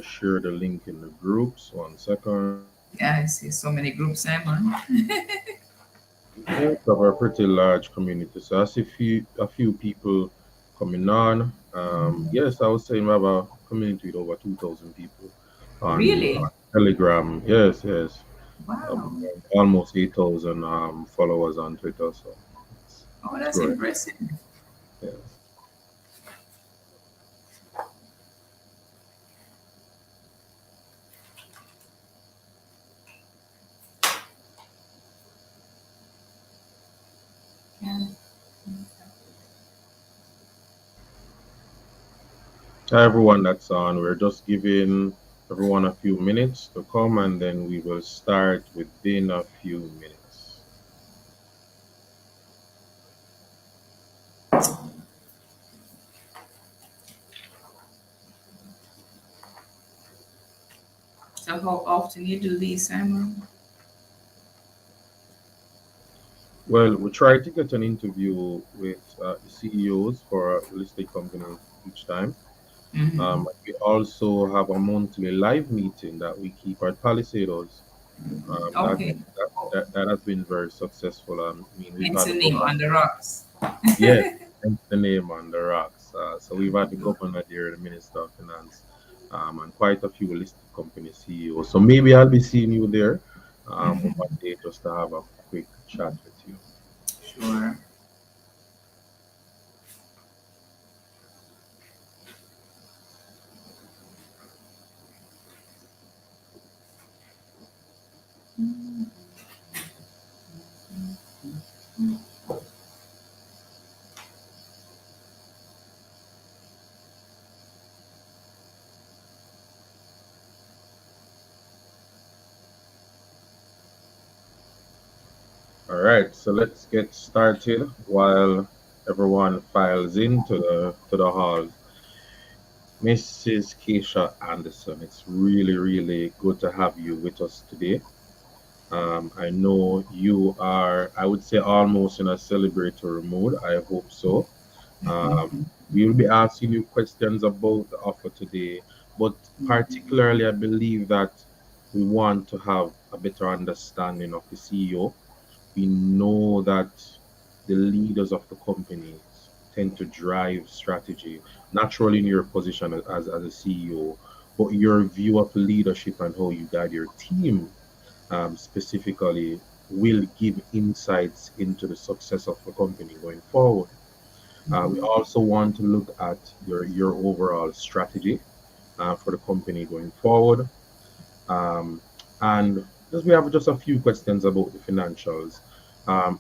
just share the link in the groups. 1 second. Yeah, I see so many groups, Simon. Yeah, we have a pretty large community. So I see a few people coming on. Yes, I was saying we have a community with over 2,000 people on Really? Telegram. Yes, yes. Wow. Almost 8,000 followers on Twitter. So Oh, it's that's growing. impressive. Yes. Yeah. Hi, everyone that's on. We're just giving everyone a few minutes to come and then we will start within a few minutes. So how often you do these, Simon? Well, we try to get an interview with the CEOs for listed companies each time. Mm-hmm. We also have a monthly live meeting that we keep at Palisados. That, Okay. that has been very successful. I mean, we've Hence had the the name governor, on the rocks. yes, hence the name on the rocks. So we've had the governor there, the Minister of Finance, and quite a few listed company CEOs. So maybe I'll be seeing you there one day just to have a quick chat with you. Sure. All right, so let's get started while everyone files into the hall. Mrs. Kisha Anderson, it's really, really good to have you with us today. I know you are, I would say, almost in a celebratory mood. I hope so. We will be asking you questions about the offer today, but particularly, I believe that we want to have a better understanding of the CEO. We know that the leaders of the companies tend to drive strategy, naturally in your position as a CEO, but your view of leadership and how you guide your team specifically will give insights into the success of the company going forward. We also want to look at your overall strategy for the company going forward. Um, and just we have just a few questions about the financials.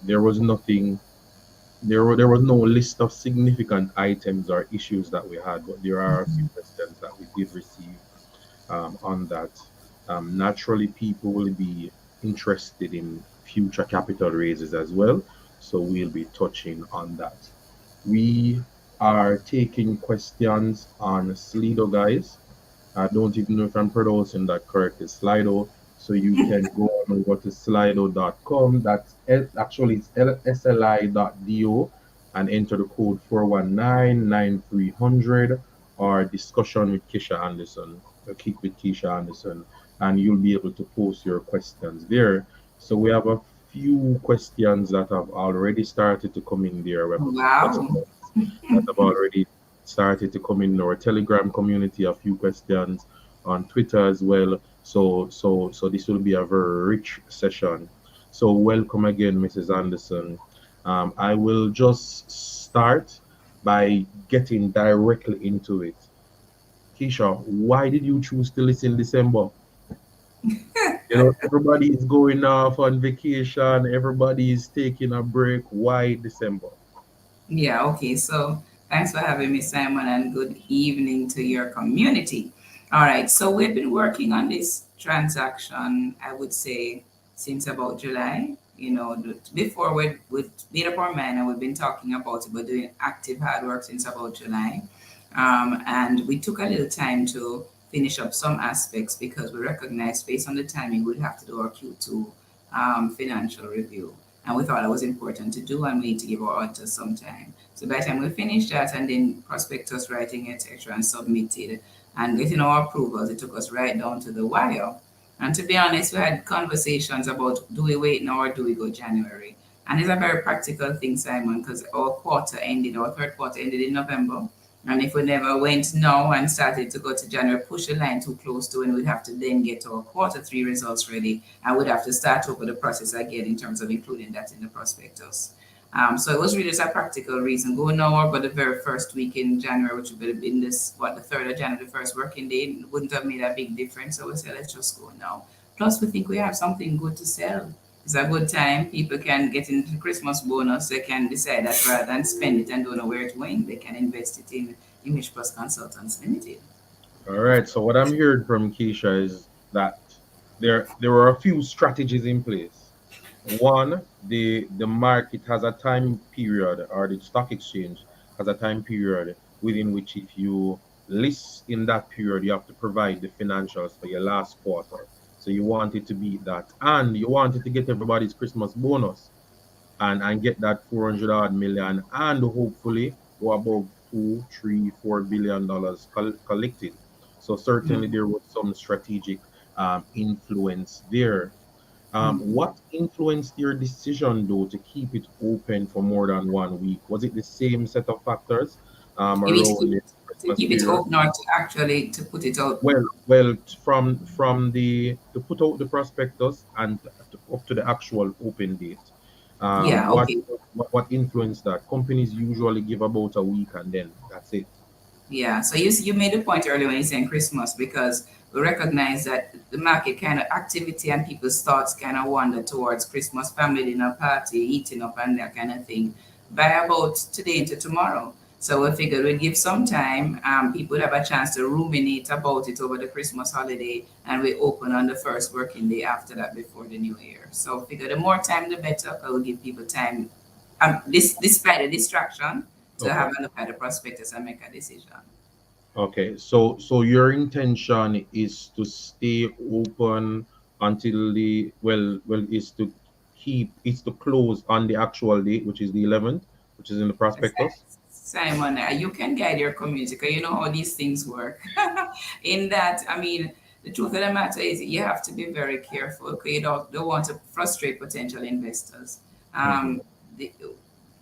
There was nothing, there was no list of significant items or issues that we had, but there are a few questions that we did receive on that. Naturally, people will be interested in future capital raises as well, so we'll be touching on that. We are taking questions on Slido, guys. I don't even know if I'm pronouncing that correctly, Slido. So you can go on over to slido.com. Actually it's sli.do and enter the code 4199300 or discussion with Kisha Anderson, or kick with Kisha Anderson, and you'll be able to post your questions there. So we have a few questions that have already started to come in there. We have a few Wow. questions that have already started to come in our Telegram community, a few questions on Twitter as well. So this will be a very rich session. So welcome again, Mrs. Anderson. I will just start by getting directly into it. Keisha, why did you choose to listen December? You know, everybody is going off on vacation, everybody is taking a break. Why December? Yeah, okay. So thanks for having me, Simon, and good evening to your community. All right. So we've been working on this transaction, I would say, since about July. Before we made up our mind and we've been talking about it, we're doing active hard work since about July. And we took a little time to finish up some aspects because we recognized based on the timing we'd have to do our Q2 financial review. And we thought it was important to do, and we need to give our auditors some time. So by the time we finished that and then prospectus writing, etc., and submitted, and getting our approvals. It took us right down to the wire. And to be honest, we had conversations about do we wait now or do we go January? And it's a very practical thing, Simon, because our third quarter ended in November. And if we never went now and started to go to January, push the line too close to, and we'd have to then get our quarter three results ready, and we'd have to start over the process again in terms of including that in the prospectus. So it was really just a practical reason. Go now, but the very first week in January, which would have been the 3rd of January, the first working day, wouldn't have made a big difference. So we said, let's just go now. Plus, we think we have something good to sell. It's a good time. People can get into the Christmas bonus. They can decide that rather than spend it and don't know where it's going, they can invest it in Image Plus Consultants Limited. All right. So what I'm hearing from Keisha is that there are a few strategies in place. One, the market has a time period, or the stock exchange has a time period within which if you list in that period, you have to provide the financials for your last quarter. So you want it to beat that, and you want it to get everybody's Christmas bonus and get that 400 odd million and hopefully go above 2, 3, 4 billion dollars collected. So certainly Mhm. there was some strategic influence there. Mhm. What influenced your decision though to keep it open for more than 1 week? Was it the same set of factors You mean to around keep the it, to Christmas keep it period? open or to actually to put it out? From the to put out the prospectus and up to the actual open date, Yeah, what okay. what influenced that? Companies usually give about a week and then that's it. Yeah, so you made a point earlier when you saying Christmas because we recognize that the market kind of activity and people's thoughts kind of wander towards Christmas, family dinner party, eating up and that kind of thing by about today into tomorrow. So we figured we'd give some time, people would have a chance to ruminate about it over the Christmas holiday, and we open on the first working day after that before the new year. So figure the more time the better, 'cause we'll give people time, despite the distraction, to have Okay. a look at the prospectus and make a decision. Okay. So your intention is to stay open until is to close on the actual date, which is the 11th, which is in the prospectus. Simon, you can guide your community because you know how these things work. In that, I mean, the truth of the matter is you have to be very careful because you don't want to frustrate potential investors. Hmm. Um, the,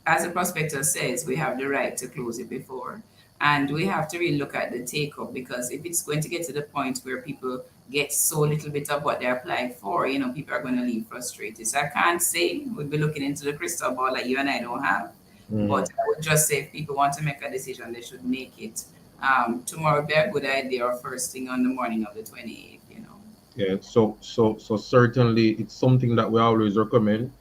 as the prospectus says, we have the right to close it before. And we have to really look at the take up because if it's going to get to the point where people get so little bit of what they applied for, people are going to leave frustrated. So I can't say we'll be looking into the crystal ball that you and I don't have. But Hmm. I would just say if people want to make a decision, they should make it. Tomorrow would be a good idea or first thing on the morning of the 28th. Yeah. So certainly it's something that we always recommend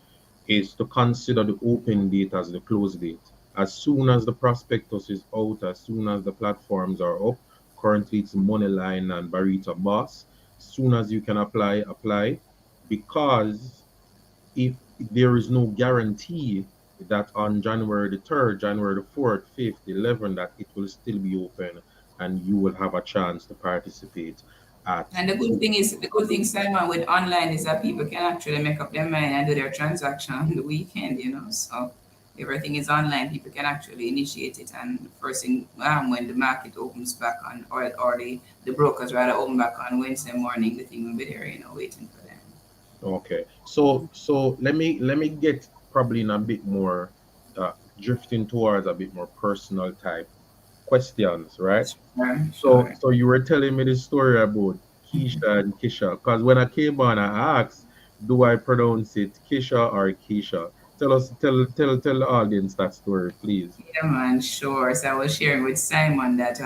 is to consider the open date as the close date. As soon as the prospectus is out, as soon as the platforms are up, currently it's Moneyline and Barita Boss. Soon as you can apply, because if there is no guarantee that on January the 3rd, January the 4th, 5th, 11th, that it will still be open and you will have a chance to participate at And two. the good thing, Simon, with online is that people can actually make up their mind and do their transaction on the weekend. So everything is online. People can actually initiate it, and first thing when the market opens back on, or the brokers rather open back on Wednesday morning, the thing will be there, waiting for them. Okay. So let me get probably in a bit more drifting towards a bit more personal type questions, right? Sure, So sure. so you were telling me the story about Keisha and Kisha, because when I came on, I asked, do I pronounce it Kisha or Keisha? Tell the audience that story, please. Yeah, man, sure. So I was sharing with Simon that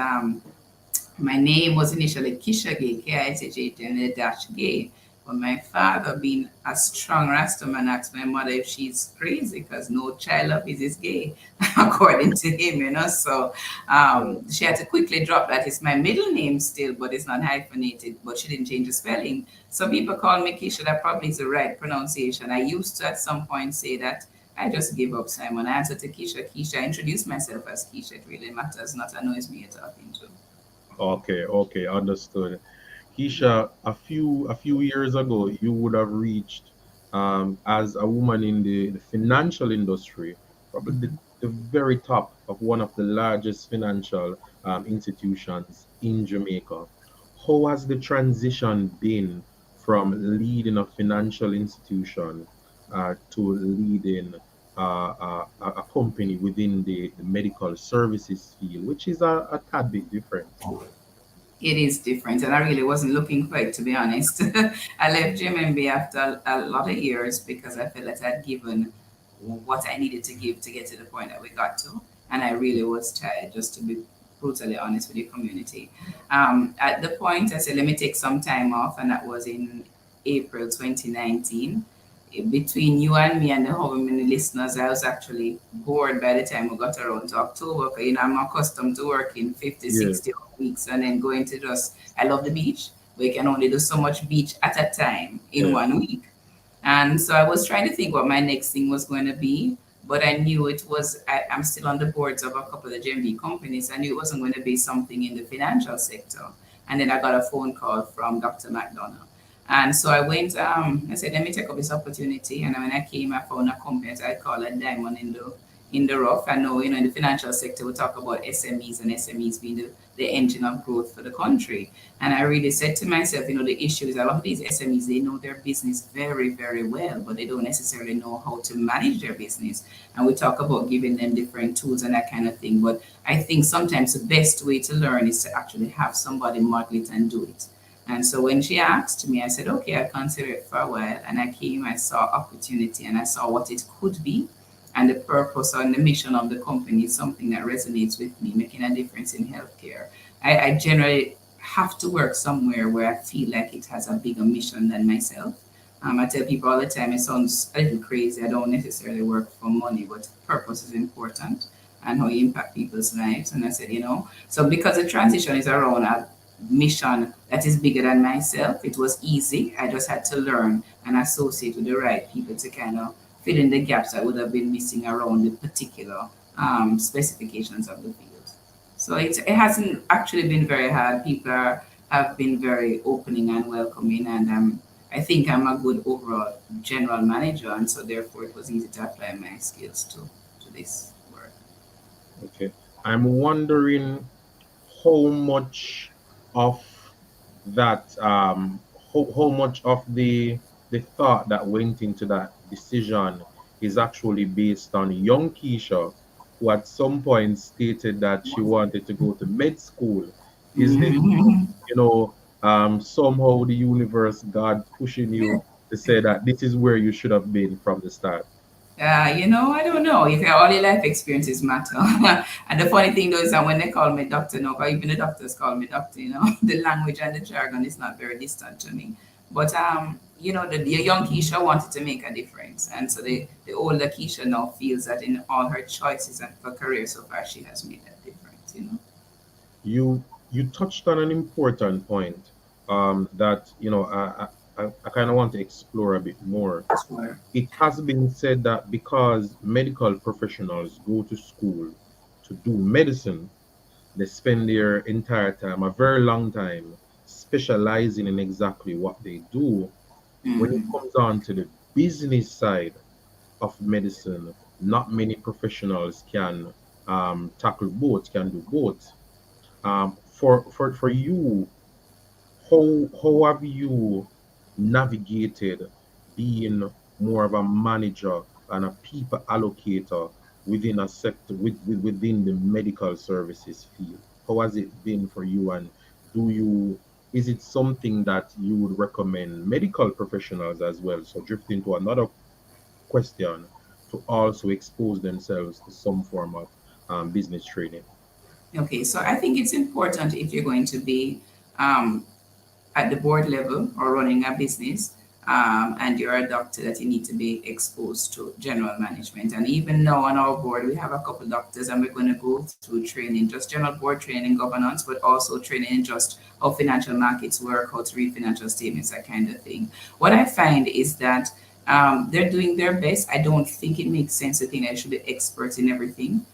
my name was initially Kisha Gay, K-I-S-H-A, and the dash gay. But my father, being a strong Rastaman, asked my mother if she's crazy because no child of his is gay, according to him. So Yeah. she had to quickly drop that. It's my middle name still, but it's not hyphenated, but she didn't change the spelling. So people call me Kisha. That probably is the right pronunciation. I used to at some point say that I just give up, Simon. I answered to Kisha. Kisha. I introduced myself as Kisha. It really matters, not annoys me you're talking to. Okay, understood. Keisha, a few years ago, you would have reached as a woman in the financial industry, probably the the very top of one of the largest financial institutions in Jamaica. How has the transition been from leading a financial institution to leading a company within the medical services field, which is a tad bit different? It is different, and I really wasn't looking for it, to be honest. I left GMB after a lot of years because I felt that I'd given what I needed to give to get to the point that we got to, and I really was tired, just to be brutally honest with the community. At the point, I said, let me take some time off, and that was in April 2019. Between you and me and the how many listeners, I was actually bored by the time we got around to October. 'Cause, I'm accustomed to working 50, Yeah, 60 weeks and then going to just, I love the beach. We can only do so much beach at a time in yeah, 1 week. And so I was trying to think what my next thing was going to be, but I knew it was, I'm still on the boards of a couple of GMB companies. I knew it wasn't going to be something in the financial sector. And then I got a phone call from Dr. McDonough. And so I went, I said, let me take up this opportunity. And when I came, I found a company that I call a diamond in the rough. I know, in the financial sector, we talk about SMEs and SMEs being the engine of growth for the country. And I really said to myself, the issue is a lot of these SMEs, they know their business very, very well, but they don't necessarily know how to manage their business. And we talk about giving them different tools and that kind of thing. But I think sometimes the best way to learn is to actually have somebody model it and do it. And so when she asked me, I said, okay, I'll consider it for a while. And I came, I saw opportunity and I saw what it could be. And the purpose and the mission of the company is something that resonates with me, making a difference in healthcare. I generally have to work somewhere where I feel like it has a bigger mission than myself. I tell people all the time, it sounds a little crazy. I don't necessarily work for money, but purpose is important and how you impact people's lives. And I said, so because the transition is around a mission that is bigger than myself, it was easy. I just had to learn and associate with the right people to kind of fill in the gaps I would have been missing around the particular specifications of the field. So it hasn't actually been very hard. Have been very opening and welcoming, and I think I'm a good overall general manager, and so therefore it was easy to apply my skills to this work. okay. I'm wondering how much of that how much of the thought that went into that decision is actually based on young Keisha, who at some point stated that she wanted to go to med school. Is this, Mhm. somehow the universe, God pushing you to say that this is where you should have been from the start? I don't know if all your life experiences matter. And the funny thing though is that when they call me doctor now, or even the doctors call me doctor, the language and the jargon is not very distant to me. But the young Keisha wanted to make a difference, and so the older Keisha now feels that in all her choices and her career so far, she has made that difference. You touched on an important point, that I kind of want to explore a bit more. Sure. It has been said that because medical professionals go to school to do medicine, they spend their entire time, a very long time, specializing in exactly what they do. When it Hmm. comes on to the business side of medicine, not many professionals can tackle both, can do both. For you, how have you navigated being more of a manager and a people allocator within a sector within the medical services field? How has it been for you, and do you is it something that you would recommend medical professionals as well? So drifting to another question, to also expose themselves to some form of business training. Okay, so I think it's important if you're going to be um, at the board level or running a business, and you're a doctor, that you need to be exposed to general management. And even now on our board, we have a couple doctors, and we're going to go through training, just general board training in governance, but also training in just how financial markets work, how to read financial statements, that kind of thing. What I find is that they're doing their best. I don't think it makes sense to think they should be experts in everything.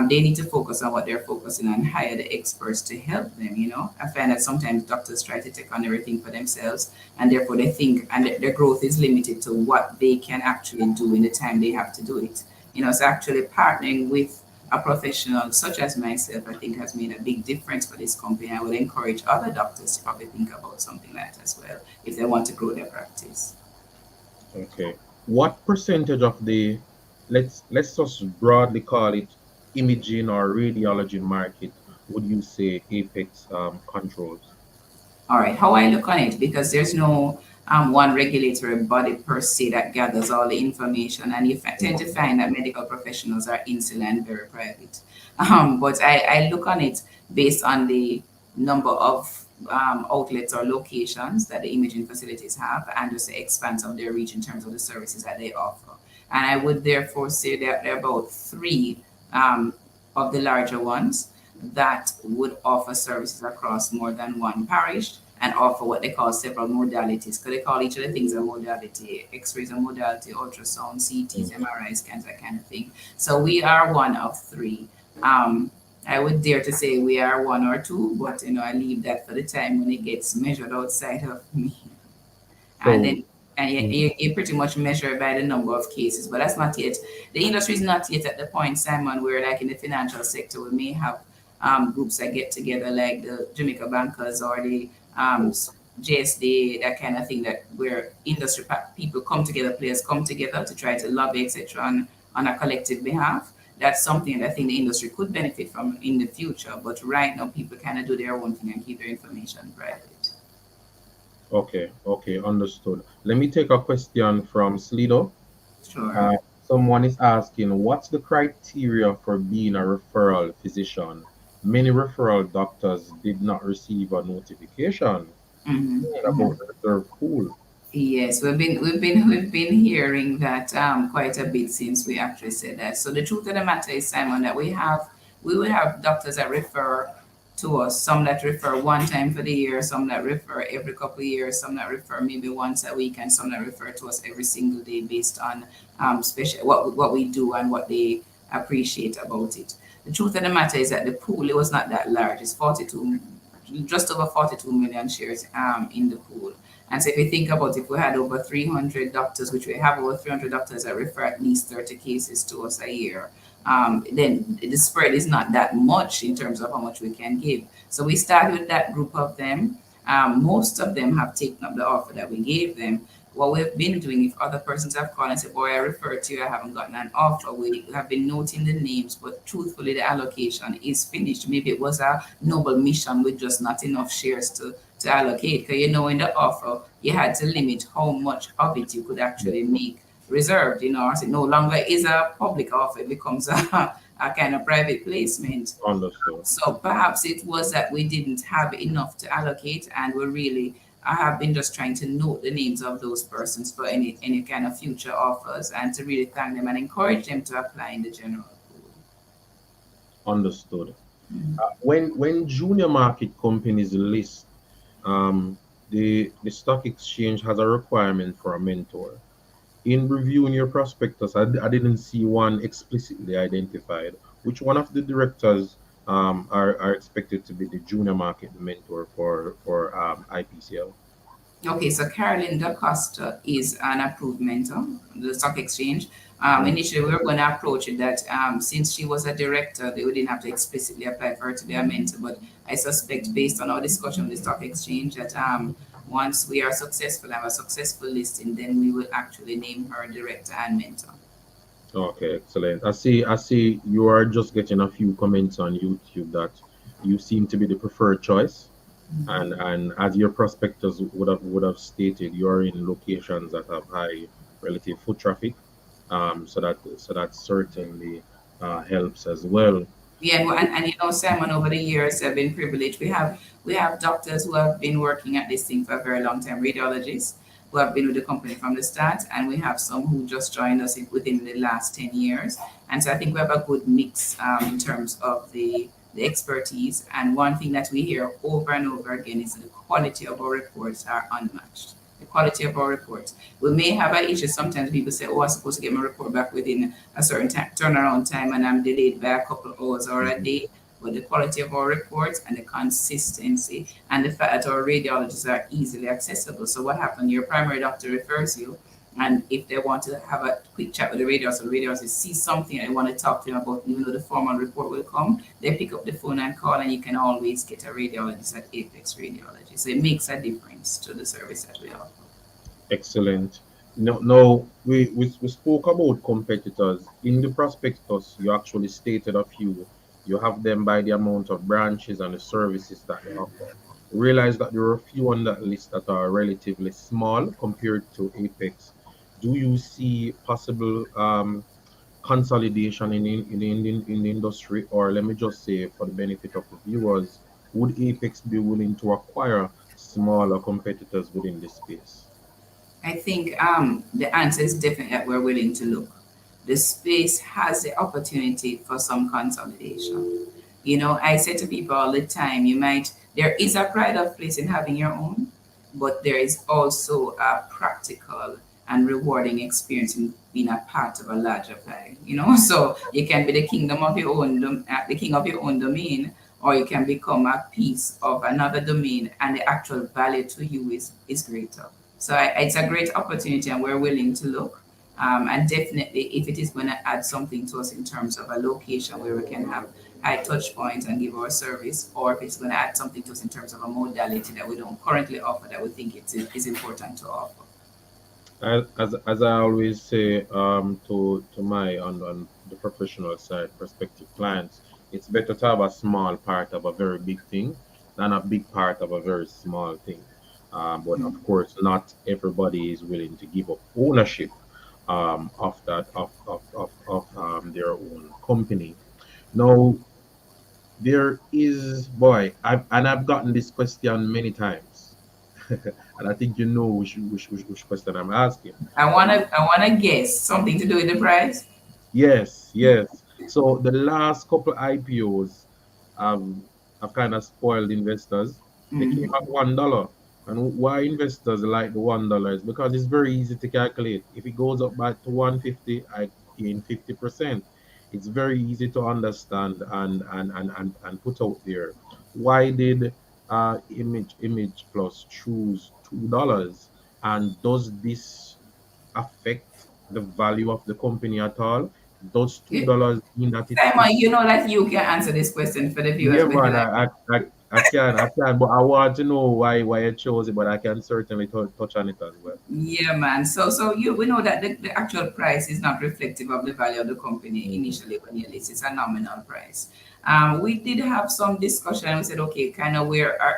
They need to focus on what they're focusing on, hire the experts to help them. I find that sometimes doctors try to take on everything for themselves, and therefore they think, and their growth is limited to what they can actually do in the time they have to do it. So actually partnering with a professional such as myself, I think has made a big difference for this company. I would encourage other doctors to probably think about something like that as well if they want to grow their practice. Okay. What percentage of the, let's just broadly call it, imaging or radiology market would you say Apex controls? All right, how I look on it, because there's no one regulatory body per se that gathers all the information, and you tend to Mhm. find that medical professionals are insular and very private. But I look on it based on the number of outlets or locations that the imaging facilities have and just the expanse of their reach in terms of the services that they offer. And I would therefore say that there are about three um, of the larger ones that would offer services across more than one parish and offer what they call several modalities. Because they call each of the things a modality. X-rays a modality, ultrasound, CTs, Mhm. MRI scans, that kind of thing. So we are one of three. Um, I would dare to say we are one or two, but I leave that for the time when it gets measured outside of me. And So, then and mhm. you pretty much measure by the number of cases, but that's not yet. The industry is not yet at the point, Simon, where like in the financial sector, we may have groups that get together, like the Jamaica Bankers or the JSD, that kind of thing, that where people come together, players come together to try to lobby, etc., on a collective behalf. That's something that I think the industry could benefit from in the future. But right now, people kind of do their own thing and keep their information private. Okay, okay, understood. Let me take a question from Slido. Sure. Uh, Someone is asking, what's the criteria for being a referral physician? Many referral doctors did not receive a notification Mm-hmm. about the reserve pool. Yes, we've been hearing that quite a bit since we actually said that. So the truth of the matter is, Simon, that we will have doctors that refer to us, some that refer one time for the year, some that refer every couple of years, some that refer maybe once a week, and some that refer to us every single day based on special what we do and what they appreciate about it. The truth of the matter is that the pool, it was not that large. It's 42, just over 42 million shares in the pool. And so if you think about, if we had over 300 doctors, which we have over 300 doctors that refer at least 30 cases to us a year, then the spread is not that much in terms of how much we can give. So we started with that group of them. Most of them have taken up the offer that we gave them. What we've been doing, if other persons have called and said, boy, I referred to you, I haven't gotten an offer, we have been noting the names, but truthfully, the allocation is finished. Maybe it was a noble mission with just not enough shares to allocate. Because in the offer, you had to limit how much of it you could Yeah, actually make reserved. So it no longer is a public offer, it becomes a kind of private placement. understood. So perhaps it was that we didn't have enough to allocate, and we really I have been just trying to note the names of those persons for any kind of future offers, and to really thank them and encourage them to apply in the general pool. Understood. Mhm. When junior market companies list, um, the stock exchange has a requirement for a mentor. In reviewing your prospectus, I didn't see one explicitly identified. Which one of the directors are expected to be the junior market mentor for IPCL? Okay, so Carolyn Da Costa is an approved mentor, the stock exchange. Mm. Initially, we were going to approach it that since she was a director, they wouldn't have to explicitly apply for her to be a mentor. But I suspect, based on our discussion with the stock exchange, that once we are successful, have a successful listing, then we will actually name her director and mentor. Okay, excellent. I see you are just getting a few comments on YouTube that you seem to be the preferred choice. And as your prospectors would have stated, you're in locations that have high relative foot traffic. So that certainly helps as well. Yeah, and Simon, over the years, I've been privileged. We have doctors who have been working at this thing for a very long time, radiologists who have been with the company from the start, and we have some who just joined us within the last 10 years. And so I think we have a good mix in terms of the expertise. And one thing that we hear over and over again is the quality of our reports are unmatched. The quality of our reports. We may have an issue. Sometimes people say, "Oh, I'm supposed to get my report back within a certain time, turnaround time, and I'm delayed by a couple of hours or a Mhm. day." But the quality of our reports and the consistency and the fact that our radiologists are easily accessible. So what happened? Your primary doctor refers you. And if they want to have a quick chat with the radiologist, or the radiologist sees something and they want to talk to him about, even though the formal report will come, they pick up the phone and call, and you can always get a radiologist at Apex Radiology. So it makes a difference to the service that we offer. Excellent. No, we spoke about competitors. In the prospectus, you actually stated a few. You have them by the amount of branches and the services that they offer. Realize that there are a few on that list that are relatively small compared to Apex. Do you see possible consolidation in the industry, or let me just say, for the benefit of the viewers, would Apex be willing to acquire smaller competitors within this space? I think the answer is definitely that we're willing to look. The space has the opportunity for some consolidation. You know, I say to people all the time, there is a pride of place in having your own, but there is also a practical and rewarding experience in being a part of a larger pie. You know, so you can be the kingdom of your own, the king of your own domain, or you can become a piece of another domain, and the actual value to you is greater. So it's a great opportunity, and we're willing to look. And definitely, if it is going to add something to us in terms of a location where we can have high touch points and give our service, or if it's going to add something to us in terms of a modality that we don't currently offer that we think is important to offer. As I always say, to my on the professional side prospective clients, it's better to have a small part of a very big thing than a big part of a very small thing. But of course, not everybody is willing to give up ownership of that of their own company. Now, there is, boy, I've gotten this question many times, and I think you know which question I'm asking. I wanna guess something to do with the price. Yes, yes. So the last couple IPOs have have kind of spoiled investors. They came Mm-hmm. at $1. And why investors like the $1 is because it's very easy to calculate. If it goes up back to 150, I gain 50%. It's very easy to understand and put out there. Why did Image Plus choose $2? And does this affect the value of the company at all? Does $2 mean that Simon, it's you know that you can answer this question for the viewers yeah, better man, than I can, but I want to know why I chose it, but I can certainly touch on it as well. yeah, man. So we know that the actual price is not reflective of the value of the company Mhm. initially when you list. It's a nominal price. We did have some discussion. We said, okay, kind of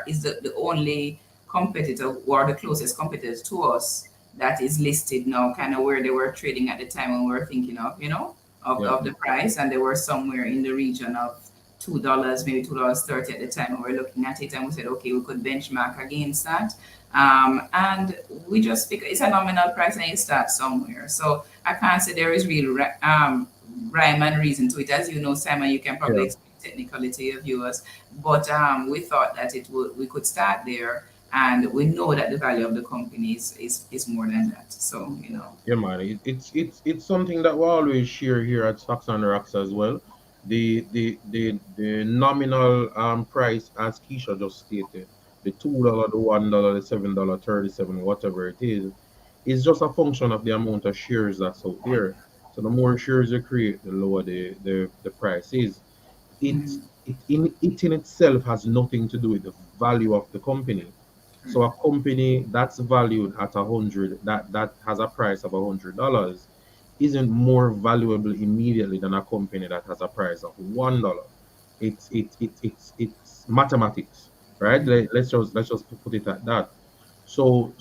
is the only competitor or the closest competitor to us that is listed now, kind of where they were trading at the time when we were thinking of, Yeah, of the price, and they were somewhere in the region of $2, maybe $2.30 at the time when we were looking at it, and we said, okay, we could benchmark against that. And we just figure it's a nominal price and you start somewhere. So I can't say there is real rhyme and reason to it. As you know, Simon, you can probably yeah. explain technically to your viewers. But we thought that we could start there, and we know that the value of the company is more than that. So Yeah, man. It's something that we always share here at Stocks and Rocks as well. The nominal price, as Keisha just stated, the $2, the $1, the $7, 37, whatever it is just a function of the amount of shares that's out there. So the more shares you create, the lower the price is. It in itself has nothing to do with the value of the company. So a company that's valued at 100, that has a price of $100, isn't more valuable immediately than a company that has a price of $1. It's mathematics, right? Let's just put it at that. So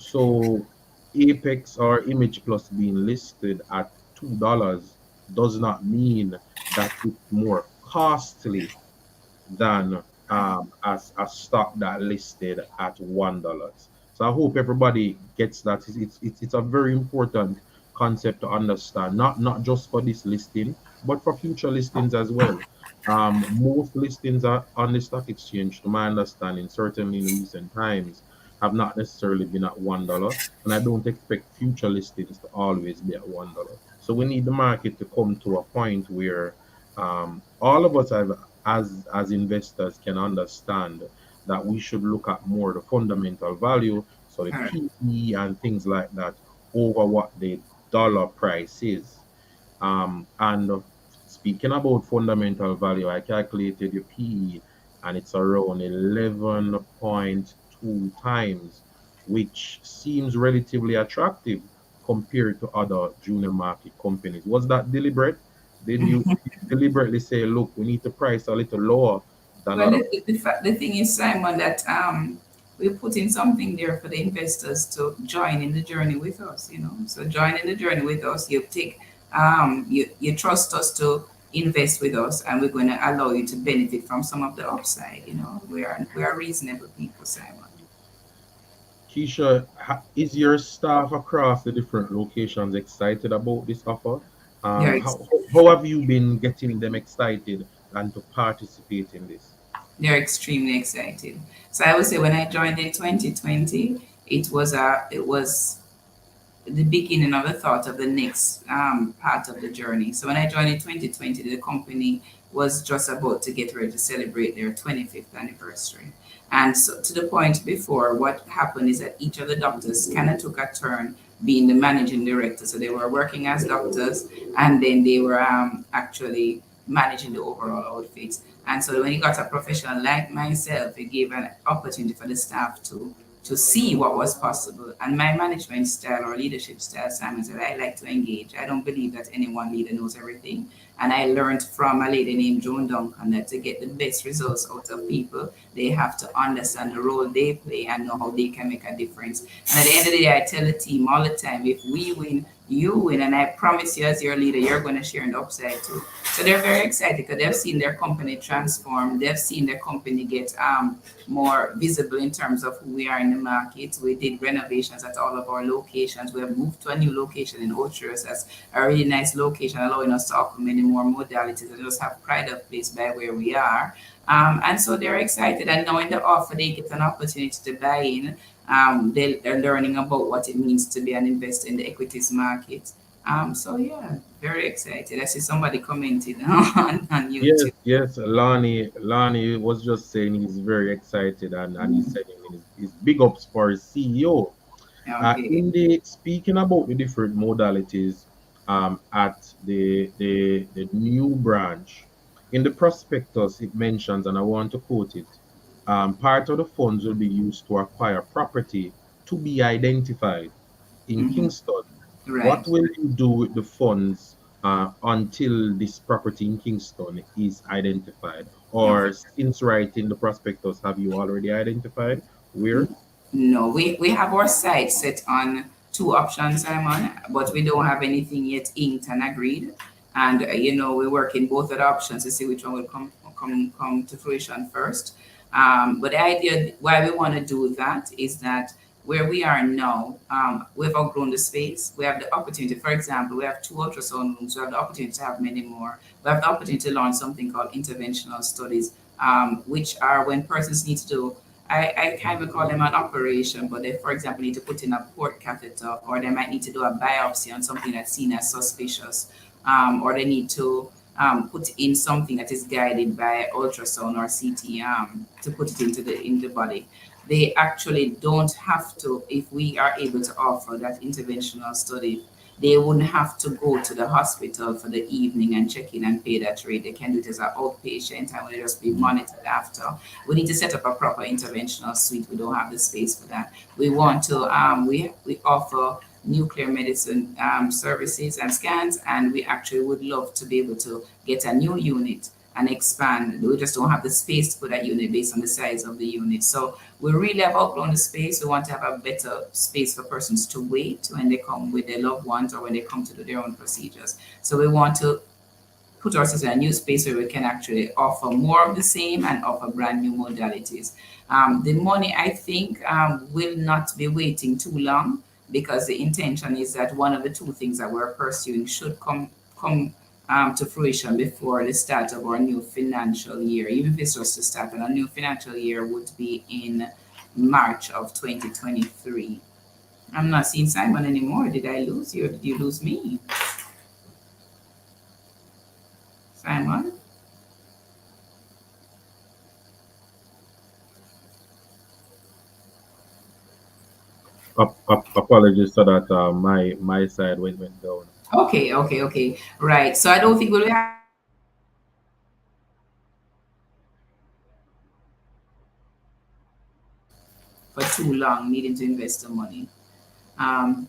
Apex or Image Plus being listed at $2 does not mean that it's more costly than as a stock that listed at $1. So I hope everybody gets that. It's a very important concept to understand, not just for this listing, but for future listings as well. Most listings are on the stock exchange, to my understanding, certainly in recent times, have not necessarily been at $1, and I don't expect future listings to always be at $1. So we need the market to come to a point where all of us have as investors can understand that we should look at more the fundamental value, so the all right. PE and things like that, over what the dollar price is. And speaking about fundamental value, I calculated the PE and it's around 11.2 times, which seems relatively attractive compared to other junior market companies. Was that deliberate? Did you deliberately say, look, we need to price a little lower than Well, other? the thing is, Simon, that we're putting something there for the investors to join in the journey with us, you know. So join in the journey with us. You trust us to invest with us, and we're going to allow you to benefit from some of the upside. You know, we are reasonable people, Simon. Keisha, is your staff across the different locations excited about this offer? They're ex- How have you been getting them excited and to participate in this? they're extremely excited. So I would say when I joined in 2020, it was the beginning of the thought of the next part of the journey. So when I joined in 2020, the company was just about to get ready to celebrate their 25th anniversary. And so to the point before, what happened is that each of the doctors kind of took a turn being the managing director. So they were working as doctors and then they were actually managing the overall outfits. And so when you got a professional like myself, it gave an opportunity for the staff to see what was possible. And my management style or leadership style, Simon said, I like to engage. I don't believe that any one leader knows everything. And I learned from a lady named Joan Duncan that to get the best results out of people, they have to understand the role they play and know how they can make a difference. And at the end of the day, I tell the team all the time, if we win, you win. And I promise you, as your leader, you're going to share in the upside too. So they're very excited because they've seen their company transform. They've seen their company get more visible in terms of who we are in the market. We did renovations at all of our locations. We have moved to a new location in Orchard. That's a really nice location, allowing us to offer many more modalities and just have pride of place by where we are. And so they're excited, and knowing the offer, they get an opportunity to buy in. They're learning about what it means to be an investor in the equities market. So yeah, very excited. I see somebody commented on Yes, YouTube. yes, Lonnie was just saying he's very excited and he's sending in his big ups for his CEO. Okay, In the speaking about the different modalities at the new branch, in the prospectus it mentions, and I want to quote it, part of the funds will be used to acquire property to be identified in hmm, Kingston. What right. will you do with the funds until this property in Kingston is identified? Or Okay. since writing the prospectus, have you already identified where? No, we have our sights set on two options, Simon, but we don't have anything yet inked and agreed. And we're working both of the options to see which one will come to fruition first. But the idea why we want to do that is that where we are now, we've outgrown the space. We have the opportunity, for example, we have two ultrasound rooms. We have the opportunity to have many more. We have the opportunity to launch something called interventional studies, which are when persons need to do I kind of call them an operation, but they, for example, need to put in a port catheter, or they might need to do a biopsy on something that's seen as suspicious, or they need to put in something that is guided by ultrasound or CT to put it into the body. They actually don't have to, if we are able to offer that interventional study, they wouldn't have to go to the hospital for the evening and check in and pay that rate. They can do it as an outpatient and will just be monitored after. We need to set up a proper interventional suite. We don't have the space for that. We want to, we offer nuclear medicine services and scans, and we actually would love to be able to get a new unit and expand. We just don't have the space to put that unit based on the size of the unit. So we really have outgrown the space. We want to have a better space for persons to wait when they come with their loved ones or when they come to do their own procedures. So we want to put ourselves in a new space where we can actually offer more of the same and offer brand new modalities. The money, I think, will not be waiting too long because the intention is that one of the two things that we're pursuing should come to fruition before the start of our new financial year. Even if it's just the start of a new financial year would be in March of 2023. I'm not seeing Simon anymore. Did I lose you or did you lose me? Simon? Apologies so that my side went down. Okay, okay, okay. Right. So I don't think we'll have to stay on this for too long, needing to invest the money. Um,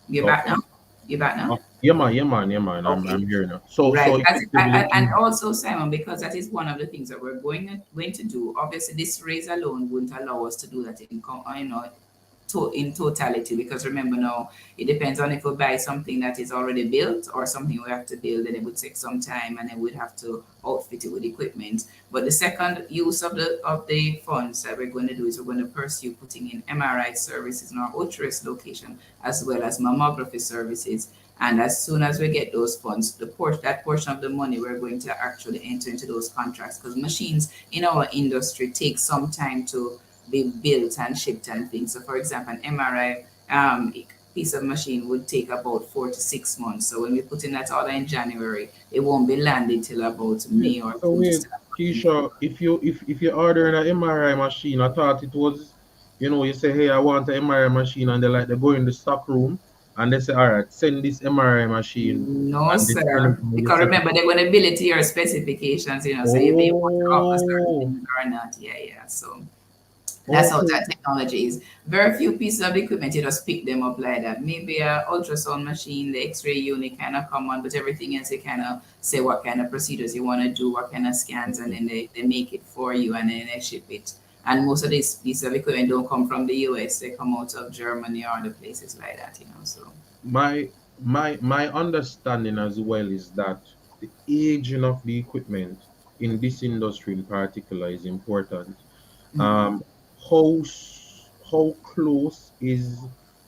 you're back Okay. now? You're back now? Yeah, man, yeah, man, yeah, man. I'm Okay. here now. So Right. effectively, And also, Simon, because that is one of the things that we're going to do. Obviously, this raise alone wouldn't allow us to do that in totality, because remember now it depends on if we buy something that is already built or something we have to build, and it would take some time, and then we'd have to outfit it with equipment. But the second use of the funds that we're going to do is we're going to pursue putting in MRI services in our Utrecht location, as well as mammography services. And as soon as we get those funds, that portion of the money, we're going to actually enter into those contracts, because machines in our industry take some time to be built and shipped and things. So, for example, an MRI piece of machine would take about 4 to 6 months. So, when we put in that order in January, it won't be landed till about wait, May or so June to wait, start putting. Keisha, if you're ordering an MRI machine, I thought it was, you say, hey, I want an MRI machine, and they go in the stock room and they say, all right, send this MRI machine, No, and this kind of sir. thing will be Because set up. remember, they're going to bill it to your specifications, so you may want to offer certain Oh, things or not. Yeah, yeah. So that's how okay. that technology is. Very few pieces of equipment, you just pick them up like that. Maybe a ultrasound machine, the X-ray unit kind of come on, but everything else you kind of say what kind of procedures you want to do, what kind of scans, and then they make it for you, and then they ship it. And most of these pieces of equipment don't come from the US; they come out of Germany or other places like that. So My understanding as well is that the aging of the equipment in this industry in particular is important. mhm. Um, how close is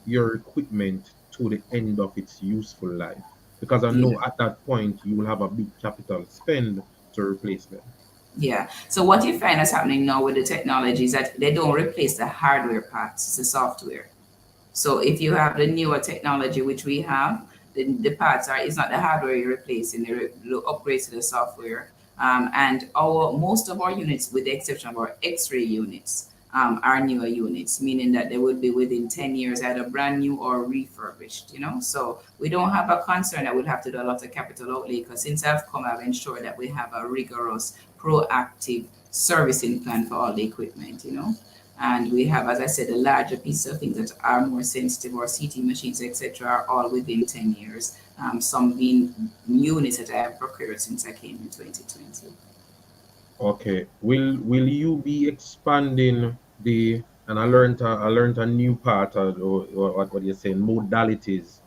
your equipment to the end of its useful life? Because I Yeah. know at that point you will have a big capital spend to replace them. Yeah. So what you find is happening now with the technology is that they don't replace the hardware parts; it's the software. So if you have the newer technology, which we have, the parts are, it's not the hardware you're replacing, the upgrades to the software. And our most of our units, with the exception of our X-ray units, are newer units, meaning that they would be within 10 years either brand new or refurbished. So we don't have a concern that we'll have to do a lot of capital outlay, because since I've come, I've ensured that we have a rigorous, proactive servicing plan for all the equipment. And we have, as I said, the larger pieces of things that are more sensitive, or CT machines, etc., are all within 10 years. Some being units that I have procured since I came in 2020. Okay. Will you be expanding the and I learned a new part of what you're saying, modalities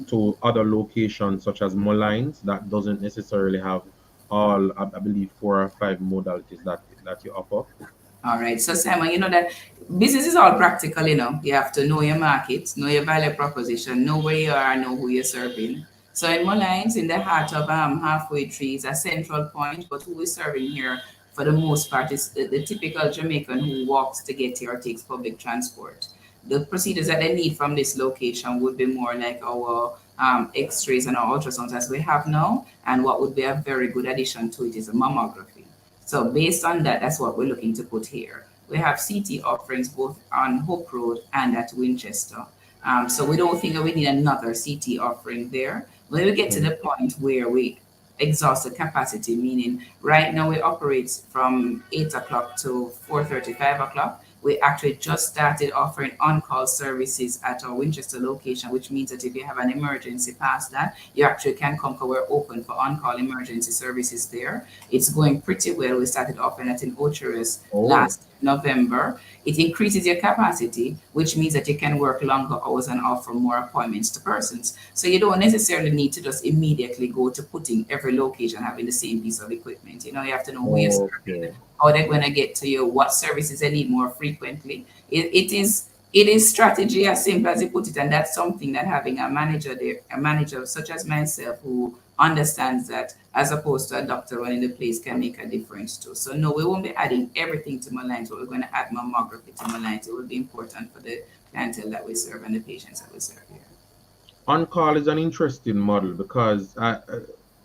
to other locations such as Molines that doesn't necessarily have all I believe 4 or 5 modalities that you offer. All right. So, Simon, you know that business is all practical. You have to know your market, know your value proposition, know where you are, know who you're serving. So, in Mullines, in the heart of halfway tree, is a central point, but who we're serving here for the most part is the typical Jamaican who walks to get here or takes public transport. The procedures that they need from this location would be more like our x-rays and our ultrasounds as we have now. And what would be a very good addition to it is a mammography. So based on that, that's what we're looking to put here. We have CT offerings both on Hope Road and at Winchester. So we don't think that we need another CT offering there. When we get to the Mhm. point where we exhaust the capacity, meaning right now we operate from 8 o'clock to 4:30, 5 o'clock. We actually just started offering on-call services at our Winchester location, which means that if you have an emergency past that, you actually can come, because we're open for on-call emergency services there. It's going pretty well. We started offering it in Ocherous Oh, last November. It increases your capacity, which means that you can work longer hours and offer more appointments to persons. So you don't necessarily need to just immediately go to putting every location having the same piece of equipment. You have to know who you're serving, okay. how they're going to get to you, what services they need more frequently. It is strategy, as simple as you put it, and that's something that having a manager there, a manager such as myself, who understands that, as opposed to a doctor running the place, can make a difference too. So no, we won't be adding everything to Malines, but we're going to add mammography to Malines. It will be important for the clientele that we serve and the patients that we serve here. On call is an interesting model because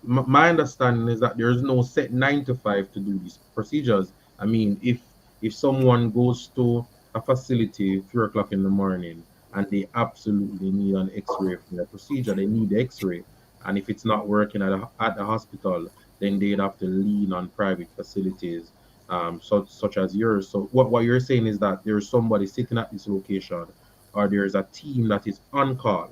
my understanding is that there's no set 9 to 5 to do these procedures. I mean, if someone goes to a facility 3 o'clock in the morning and they absolutely need an X-ray from the procedure. They need the X-ray, and if it's not working at the hospital, then they'd have to lean on private facilities, such as yours. So what you're saying is that there's somebody sitting at this location, or there's a team that is on call.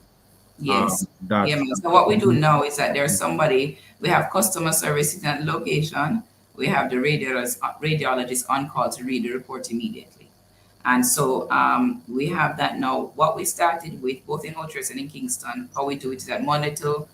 Yes. Yeah, man. That So what we do now is that there's somebody, we have customer service sitting at the location, we have the radiologist on call to read the report immediately. And so we have that now. What we started with, both in Ultras and in Kingston, how we do it is that Monday to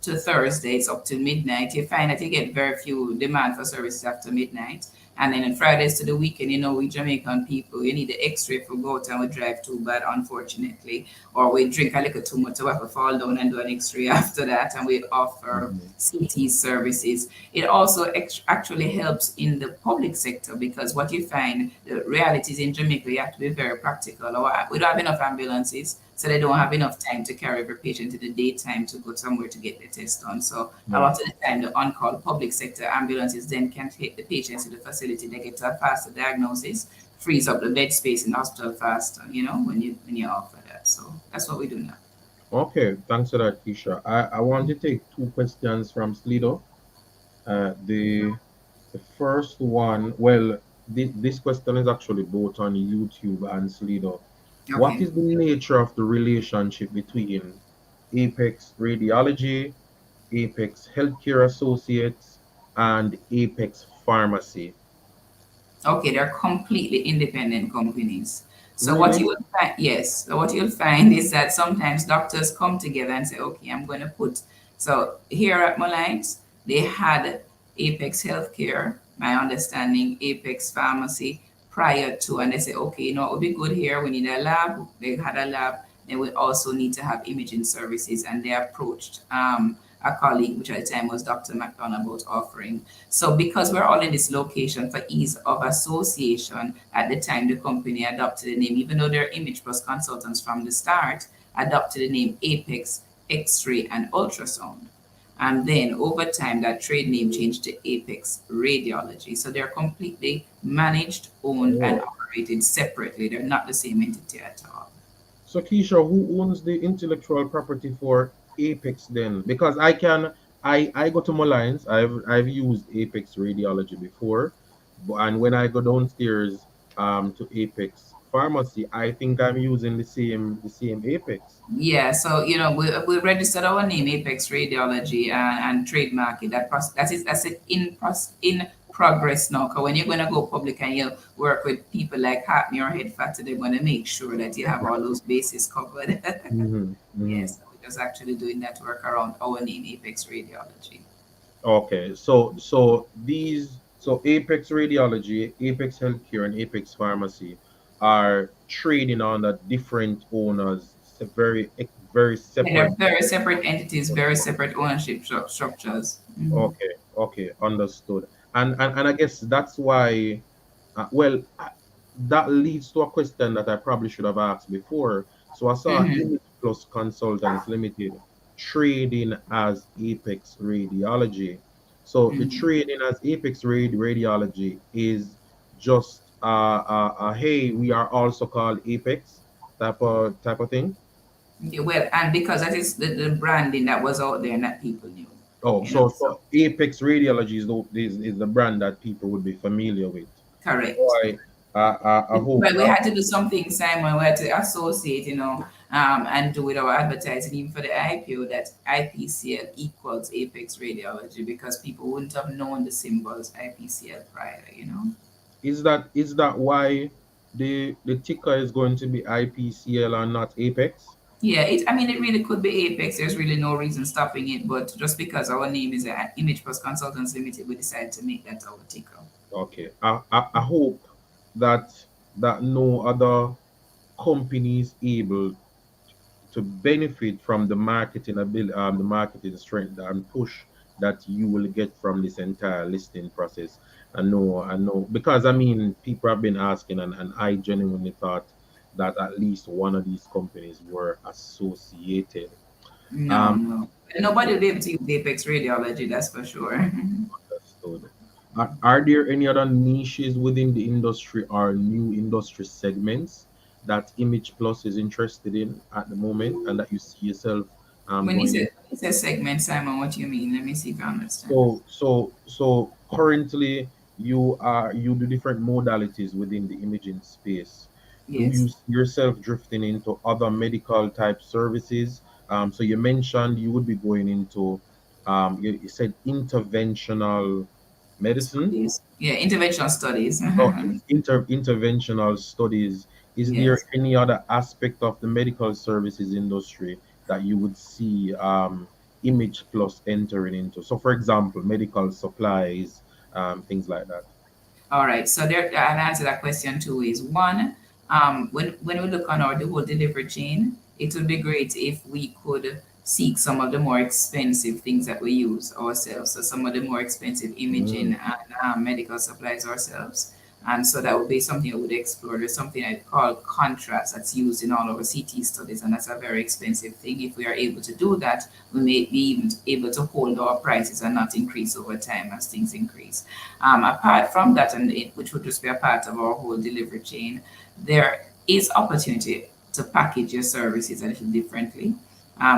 Thursday, it's up to midnight. You find that you get very few demand for services after midnight. And then on Fridays to the weekend, we Jamaican people, you need the X-ray for go out and we drive too bad, unfortunately. Or we drink a little too much, so we have to fall down and do an X-ray after that. And we offer Mhm. CT services. It also actually helps in the public sector because what you find, the realities in Jamaica, you have to be very practical. We don't have enough ambulances, so they don't have enough time to carry every patient in the daytime to go somewhere to get the test done. So a Mhm. lot of the time, the on-call public sector ambulances then can take the patients to the facility. They get a faster diagnosis, frees up the bed space in the hospital faster. When you offer that. So that's what we do now. Okay, thanks for that, Keisha. I want to take two questions from Slido. The first one, well, this question is actually both on YouTube and Slido. What Okay. is the nature of the relationship between Apex Radiology, Apex Healthcare Associates, and Apex Pharmacy? Okay, they're completely independent companies. So what Really? you will find, yes, so what you'll find is that sometimes doctors come together and say, okay, I'm going to put. So here at Mullines, they had Apex Healthcare, my understanding, Apex Pharmacy prior to, and they say, okay, it would be good here. We need a lab. They had a lab. Then we also need to have imaging services, and they approached a colleague, which at the time was Dr. McDonough, about offering. So because we're all in this location for ease of association, at the time the company adopted the name, even though they're Image Plus consultants from the start, adopted the name Apex X-ray and Ultrasound. And then over time, that trade name changed to Apex Radiology. So they're completely managed, owned, and Oh. operated separately. They're not the same entity at all. So Keisha, who owns the intellectual property for Apex then? Because I go to Mullines, I've used Apex Radiology before, and when I go downstairs to Apex Pharmacy, I think I'm using the same Apex. Yeah, so we registered our name Apex Radiology and trademark it. That's it in progress now. Because when you're gonna go public and you work with people like Hackney or Head Factor, they're gonna make sure that you have all those bases covered. Hmm. Hmm. Yes, so we're just actually doing that work around our name Apex Radiology. Okay, so Apex Radiology, Apex Healthcare, and Apex Pharmacy are trading under different owners, very And they're separate. very separate entities, very separate ownership structures. Mhm. Okay, okay, understood. And I guess that's why, well, that leads to a question that I probably should have asked before. So I saw Mhm. Image Plus Consultants Limited trading as Apex Radiology. So the Mhm. trading as Apex Radiology is just hey, we are also called Apex type of thing. Yeah, well, and because that is the branding that was out there and that people knew, Oh, you know. So so Apex Radiology is the brand that people would be familiar with. So correct. I hope Well, we had to do something, Simon. We had to associate, and do with our advertising, even for the IPO, that IPCL equals Apex Radiology because people wouldn't have known the symbols IPCL prior. is that why the ticker is going to be IPCL and not Apex? Yeah, I mean, it really could be Apex. There's really no reason stopping it, but just because our name is Image Plus Consultants Limited, we decided to make that our ticker. Okay. I hope that no other company is able to benefit from the marketing strength and push that you will get from this entire listing process. I know, because I mean, people have been asking, and I genuinely thought that at least one of these companies were associated. No, Um, no. Nobody will be able to use Apex Radiology, that's for sure. Understood. Are there any other niches within the industry or new industry segments that Image Plus is interested in at the moment and that you see yourself going in? When you say segment, Simon, what do you mean? Let me see if I understand. So currently you do different modalities within the imaging space. Do you Yes. see yourself drifting into other medical type services? So you mentioned you would be going into you said interventional medicine. Studies. Yeah, interventional studies. So interventional studies. Is there Yes. any other aspect of the medical services industry that you would see Image Plus entering into? So, for example, medical supplies, things like that. All right. So there, I'll answer that question two ways. One, when we look on our the whole delivery chain, it would be great if we could seek some of the more expensive things that we use ourselves. So some of the more expensive imaging Mm, and medical supplies ourselves. And so that would be something I would explore. There's something I call contrast that's used in all our CT studies, and that's a very expensive thing. If we are able to do that, we may be even able to hold our prices and not increase over time as things increase. Apart from that, and which would just be a part of our whole delivery chain, there is opportunity to package your services a little differently.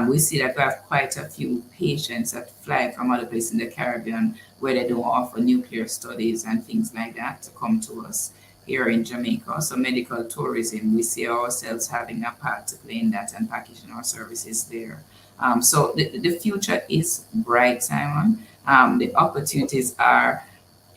We see that we have quite a few patients that fly from other places in the Caribbean where they don't offer nuclear studies and things like that to come to us here in Jamaica. So medical tourism, we see ourselves having a part to play in that and packaging our services there. So the future is bright, Simon. The opportunities are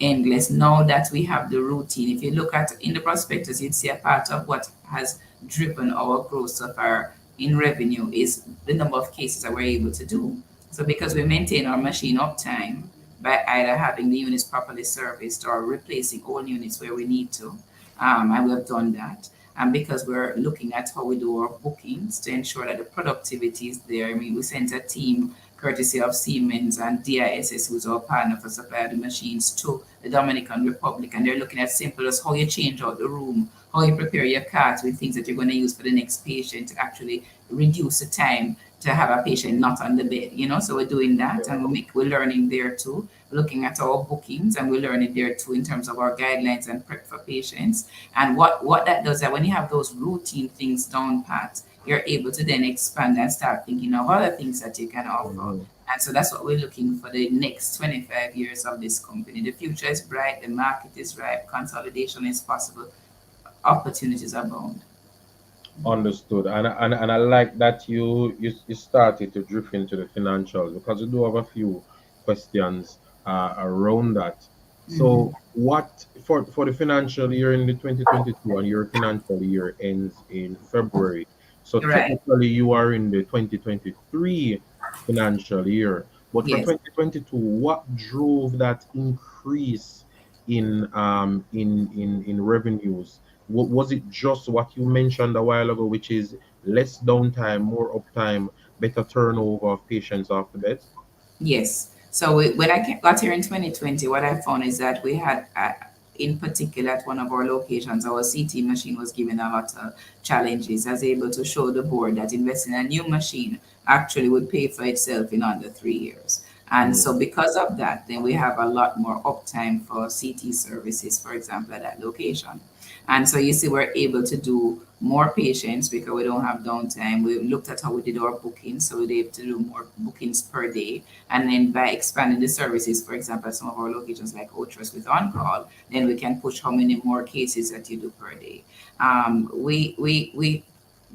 endless now that we have the routine. If you look at in the prospectus, you'd see a part of what has driven our growth so far in revenue is the number of cases that we're able to do. So because we maintain our machine uptime by either having the units properly serviced or replacing all units where we need to, and we have done that. And because we're looking at how we do our bookings to ensure that the productivity is there. I mean, we sent a team courtesy of Siemens and DISS, who's our partner for supply of the machines, to the Dominican Republic. And they're looking at simple as how you change out the room, how you prepare your carts with things that you're going to use for the next patient to actually reduce the time to have a patient not on the bed, you know. So we're doing that and we're learning there too. We're looking at our bookings and we're learning there too in terms of our guidelines and prep for patients. And what that does that when you have those routine things down pat, you're able to then expand and start thinking of other things that you can offer. mhm. And so that's what we're looking for the next 25 years of this company. The future is bright, the market is ripe, consolidation is possible, opportunities abound. Understood. And I like that you started to drift into the financials because we do have a few questions around that. Hmm. So what for the financial year in the 2022 and your financial year ends in February. So Right. technically you are in the 2023 financial year. But for Yes. 2022, what drove that increase in revenues? Was it just what you mentioned a while ago, which is less downtime, more uptime, better turnover of patients off the beds? Yes. So when I got here in 2020, what I found is that we had, in particular, at one of our locations, our CT machine was given a lot of challenges. I was able to show the board that investing in a new machine actually would pay for itself in under 3 years. And Mm, so because of that, then we have a lot more uptime for CT services, for example, at that location. And so you see, we're able to do more patients because we don't have downtime. We looked at how we did our bookings, so we're able to do more bookings per day. And then by expanding the services, for example, at some of our locations like Outros with on call, then we can push how many more cases that you do per day. We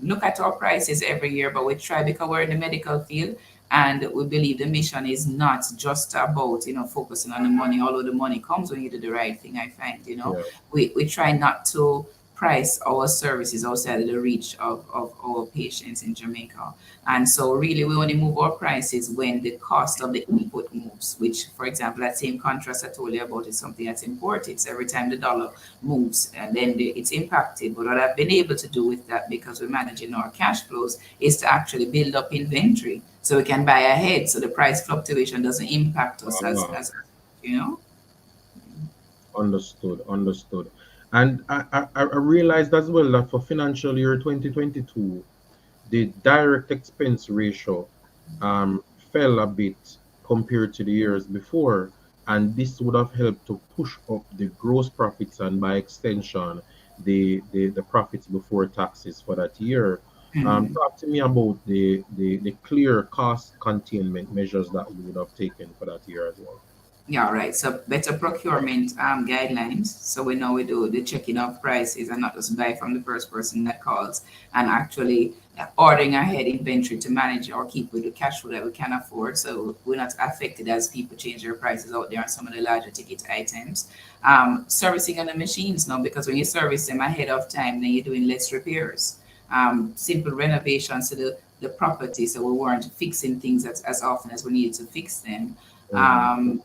look at our prices every year, but we try because we're in the medical field and we believe the mission is not just about focusing on the money, although the money comes when you do the right thing. I find yeah. we try not to price our services outside of the reach of our patients in Jamaica. And so really we only move our prices when the cost of the input moves, which for example, that same contrast I told you about is something that's imported. So every time the dollar moves and then it's impacted. But what I've been able to do with that, because we're managing our cash flows, is to actually build up inventory so we can buy ahead so the price fluctuation doesn't impact us Ah, as you know. understood, understood. And I realized as well that for financial year 2022, the direct expense ratio fell a bit compared to the years before, and this would have helped to push up the gross profits and by extension the profits before taxes for that year. Mhm. Talk to me about the clear cost containment measures that you would have taken for that year as well. Yeah, right. So better procurement guidelines. So we know we do the checking of prices and not just buy from the first person that calls, and actually ordering ahead inventory to manage or keep with the cash flow that we can afford. So we're not affected as people change their prices out there on some of the larger ticket items. Servicing on the machines now, because when you service them ahead of time, then you're doing less repairs. Simple renovations to the property, so we weren't fixing things as often as we needed to fix them. Mm-hmm. um,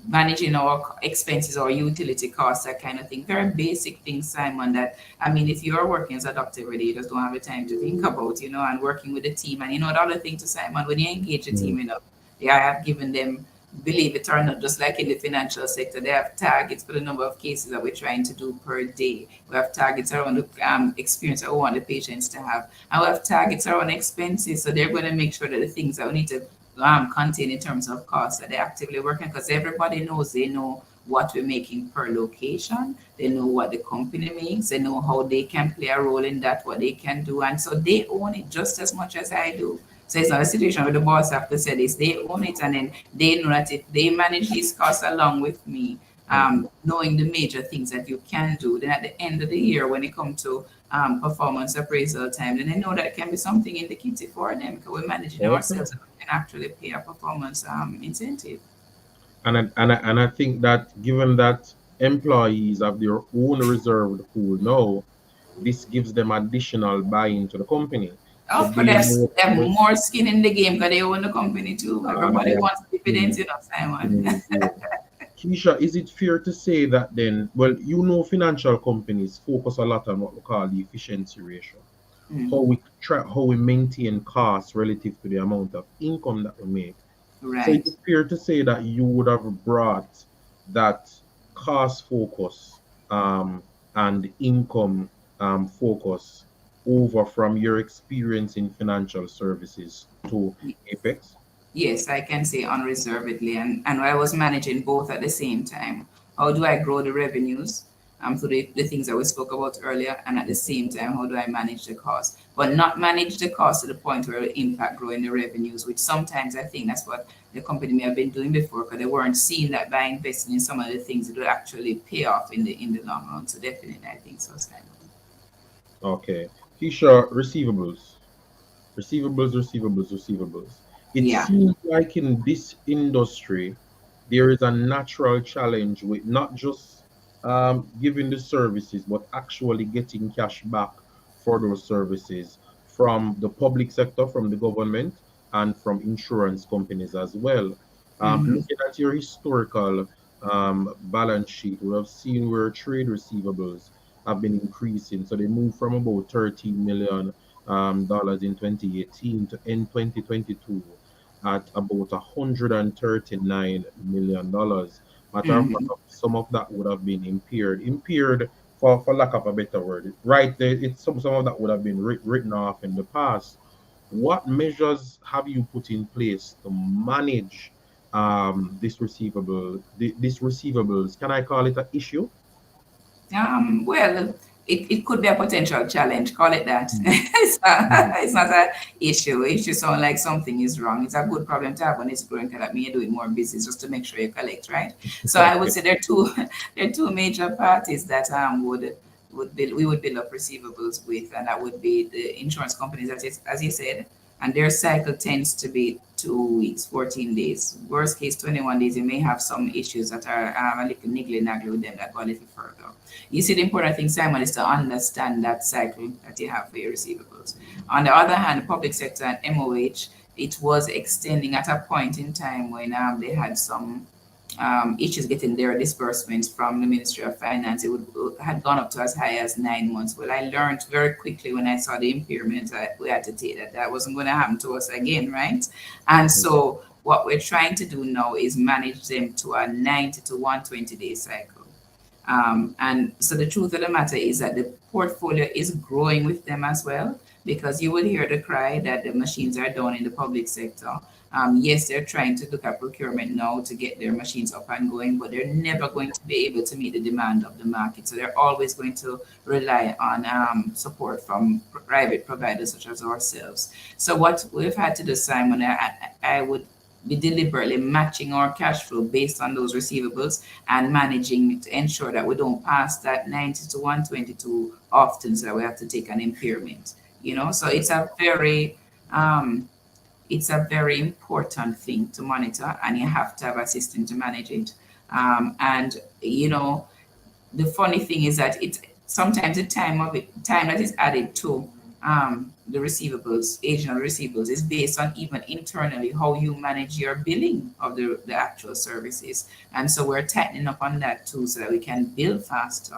Managing our expenses or utility costs, that kind of thing. Very basic things, Simon, that I mean, if you're working as a doctor every day, you just don't have the time to think about, and working with the team. And the other thing to Simon, when you engage the team enough, they have given them, believe it or not, just like in the financial sector, they have targets for the number of cases that we're trying to do per day. We have targets around the experience that we want the patients to have. And we have targets around expenses. So they're going to make sure that the things that we need to contain in terms of costs that they're actively working, because everybody knows, they know what we're making per location, they know what the company makes, they know how they can play a role in that, what they can do, and so they own it just as much as I do. So it's not a situation where the boss have to say this, they own it, and then they know that if they manage these costs along with me, Mm-hmm. knowing the major things that you can do, then at the end of the year when it comes to performance appraisal time, then I know that can be something in the kitty for them, because we're managing Okay. ourselves and we can actually pay a performance incentive. And I think that given that employees have their own reserved pool now, this gives them additional buy-in to the company. So Oh, but they know they have more skin in the game because they own the company too. Everybody yeah. wants dividends, Mm, Simon. mm. Keisha, is it fair to say that then, well, financial companies focus a lot on what we call the efficiency ratio, how Mm, we track, how we maintain costs relative to the amount of income that we make. So is right. it fair to say that you would have brought that cost focus and income focus over from your experience in financial services to Apex? Yes, I can say unreservedly. And I was managing both at the same time. How do I grow the revenues through the things that we spoke about earlier? And at the same time, how do I manage the cost? But not manage the cost to the point where it impact growing the revenues, which sometimes I think that's what the company may have been doing before, because they weren't seeing that by investing in some of the things that would actually pay off in the long run. So definitely I think so, Simon. Okay. Keisha, receivables. It Yeah. seems like in this industry, there is a natural challenge with not just giving the services, but actually getting cash back for those services from the public sector, from the government, and from insurance companies as well. Hmm. Looking at your historical balance sheet, we have seen where trade receivables have been increasing. So they moved from about $13 million dollars in 2018 to end 2022 at about $139 million. Matter of fact, Hmm. some of that would have been impaired for lack of a better word. Right there, it's some of that would have been written off in the past. What measures have you put in place to manage this receivables? Can I call it an issue? Well, it could be a potential challenge, call it that. Mm, mm, It's not a issue. It should sound like something is wrong. It's a good problem to have when it's growing, because that means you're doing more business just to make sure you collect, right? So I would okay. say there are two there are two major parties that we would build up receivables with, and that would be the insurance companies, as you said, and their cycle tends to be 2 weeks, 14 days. Worst case, 21 days. You may have some issues that are a little niggly naggly with them that go a little further. You see, the important thing, Simon, is to understand that cycle that you have for your receivables. On the other hand, the public sector and MOH, it was extending at a point in time when they had some issues getting their disbursements from the Ministry of Finance. Had gone up to as high as 9 months. Well, I learned very quickly when I saw the impairment that we had to take that wasn't going to happen to us again, right? And so what we're trying to do now is manage them to a 90 to 120-day cycle. And so the truth of the matter is that the portfolio is growing with them as well, because you will hear the cry that the machines are down in the public sector. Yes, they're trying to look at procurement now to get their machines up and going, but they're never going to be able to meet the demand of the market. So they're always going to rely on support from private providers such as ourselves. So what we've had to do, Simon, I would be deliberately matching our cash flow based on those receivables and managing to ensure that we don't pass that 90 to 122 often so that we have to take an impairment. So it's a very important thing to monitor, and you have to have a system to manage it. And the funny thing is that it sometimes the time that is added to the receivables, aging of receivables, is based on even internally how you manage your billing of the actual services. And so we're tightening up on that too, so that we can bill faster,